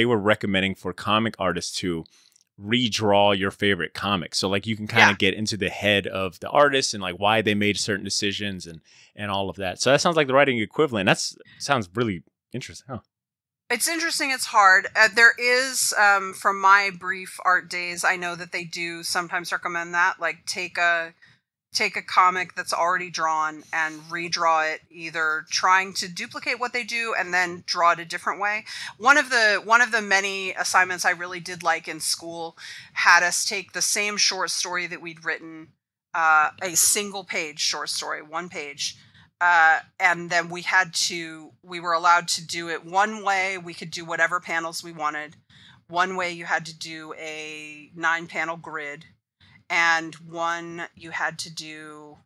were recommending for comic artists to redraw your favorite comic. So like you can kind of get into the head of the artist and like why they made certain decisions and all of that. So that sounds like the writing equivalent. Sounds really interesting, huh? It's interesting. It's hard. There is, from my brief art days, I know that they do sometimes recommend that, like take a comic that's already drawn and redraw it, either trying to duplicate what they do and then draw it a different way. One of the many assignments I really did like in school had us take the same short story that we'd written, a single page short story, one page. And then we were allowed to do it one way. We could do whatever panels we wanted. One way you had to do a 9-panel grid. And one you had to do,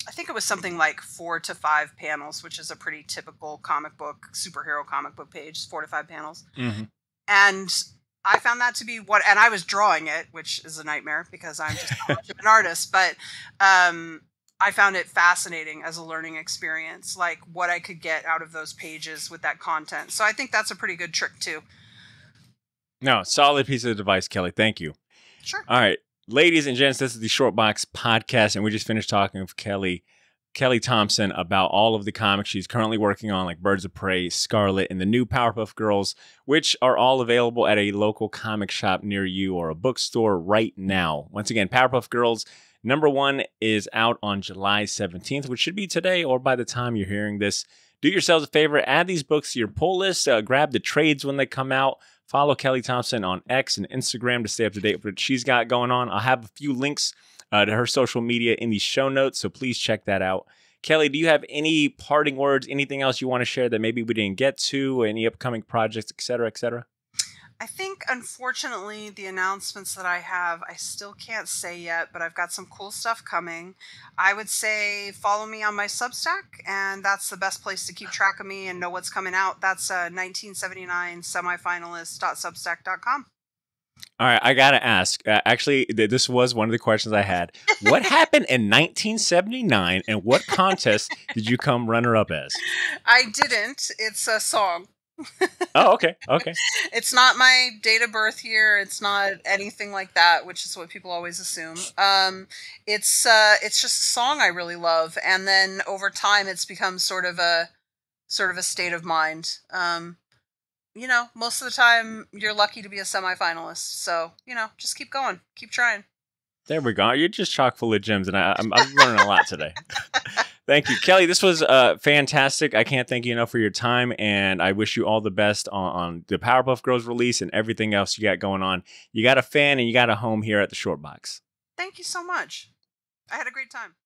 I think it was something like 4 to 5 panels, which is a pretty typical superhero comic book page, 4 to 5 panels. Mm-hmm. And I found that to be and I was drawing it, which is a nightmare because I'm just not much of an artist, but I found it fascinating as a learning experience, like what I could get out of those pages with that content. So I think that's a pretty good trick too. No, solid piece of advice, Kelly. Thank you. Sure. All right. Ladies and gents, this is the Short Box Podcast, and we just finished talking with Kelly Thompson about all of the comics she's currently working on, like Birds of Prey, Scarlett, and the new Powerpuff Girls, which are all available at a local comic shop near you or a bookstore right now. Once again, Powerpuff Girls #1 is out on July 17th, which should be today or by the time you're hearing this. Do yourselves a favor, add these books to your pull list, grab the trades when they come out. Follow Kelly Thompson on X and Instagram to stay up to date with what she's got going on. I'll have a few links to her social media in the show notes, so please check that out. Kelly, do you have any parting words, anything else you want to share that maybe we didn't get to, any upcoming projects, et cetera, et cetera? I think, unfortunately, the announcements that I have, I still can't say yet, but I've got some cool stuff coming. I would say follow me on my Substack, and that's the best place to keep track of me and know what's coming out. That's 1979 semifinalist.substack.com. All right, I got to ask. Actually, this was one of the questions I had. What happened in 1979, and what contest did you come runner-up as? I didn't. It's a song. Oh, okay. Okay. It's not my date of birth year. It's not anything like that, which is what people always assume. It's just a song I really love, and then over time, it's become sort of a state of mind. Most of the time, you're lucky to be a semifinalist. So just keep going, keep trying. There we go. You're just chock full of gems, and I'm learning a lot today. Thank you, Kelly. This was fantastic. I can't thank you enough for your time, and I wish you all the best on the Powerpuff Girls release and everything else you got going on. You got a fan and you got a home here at the Short Box. Thank you so much. I had a great time.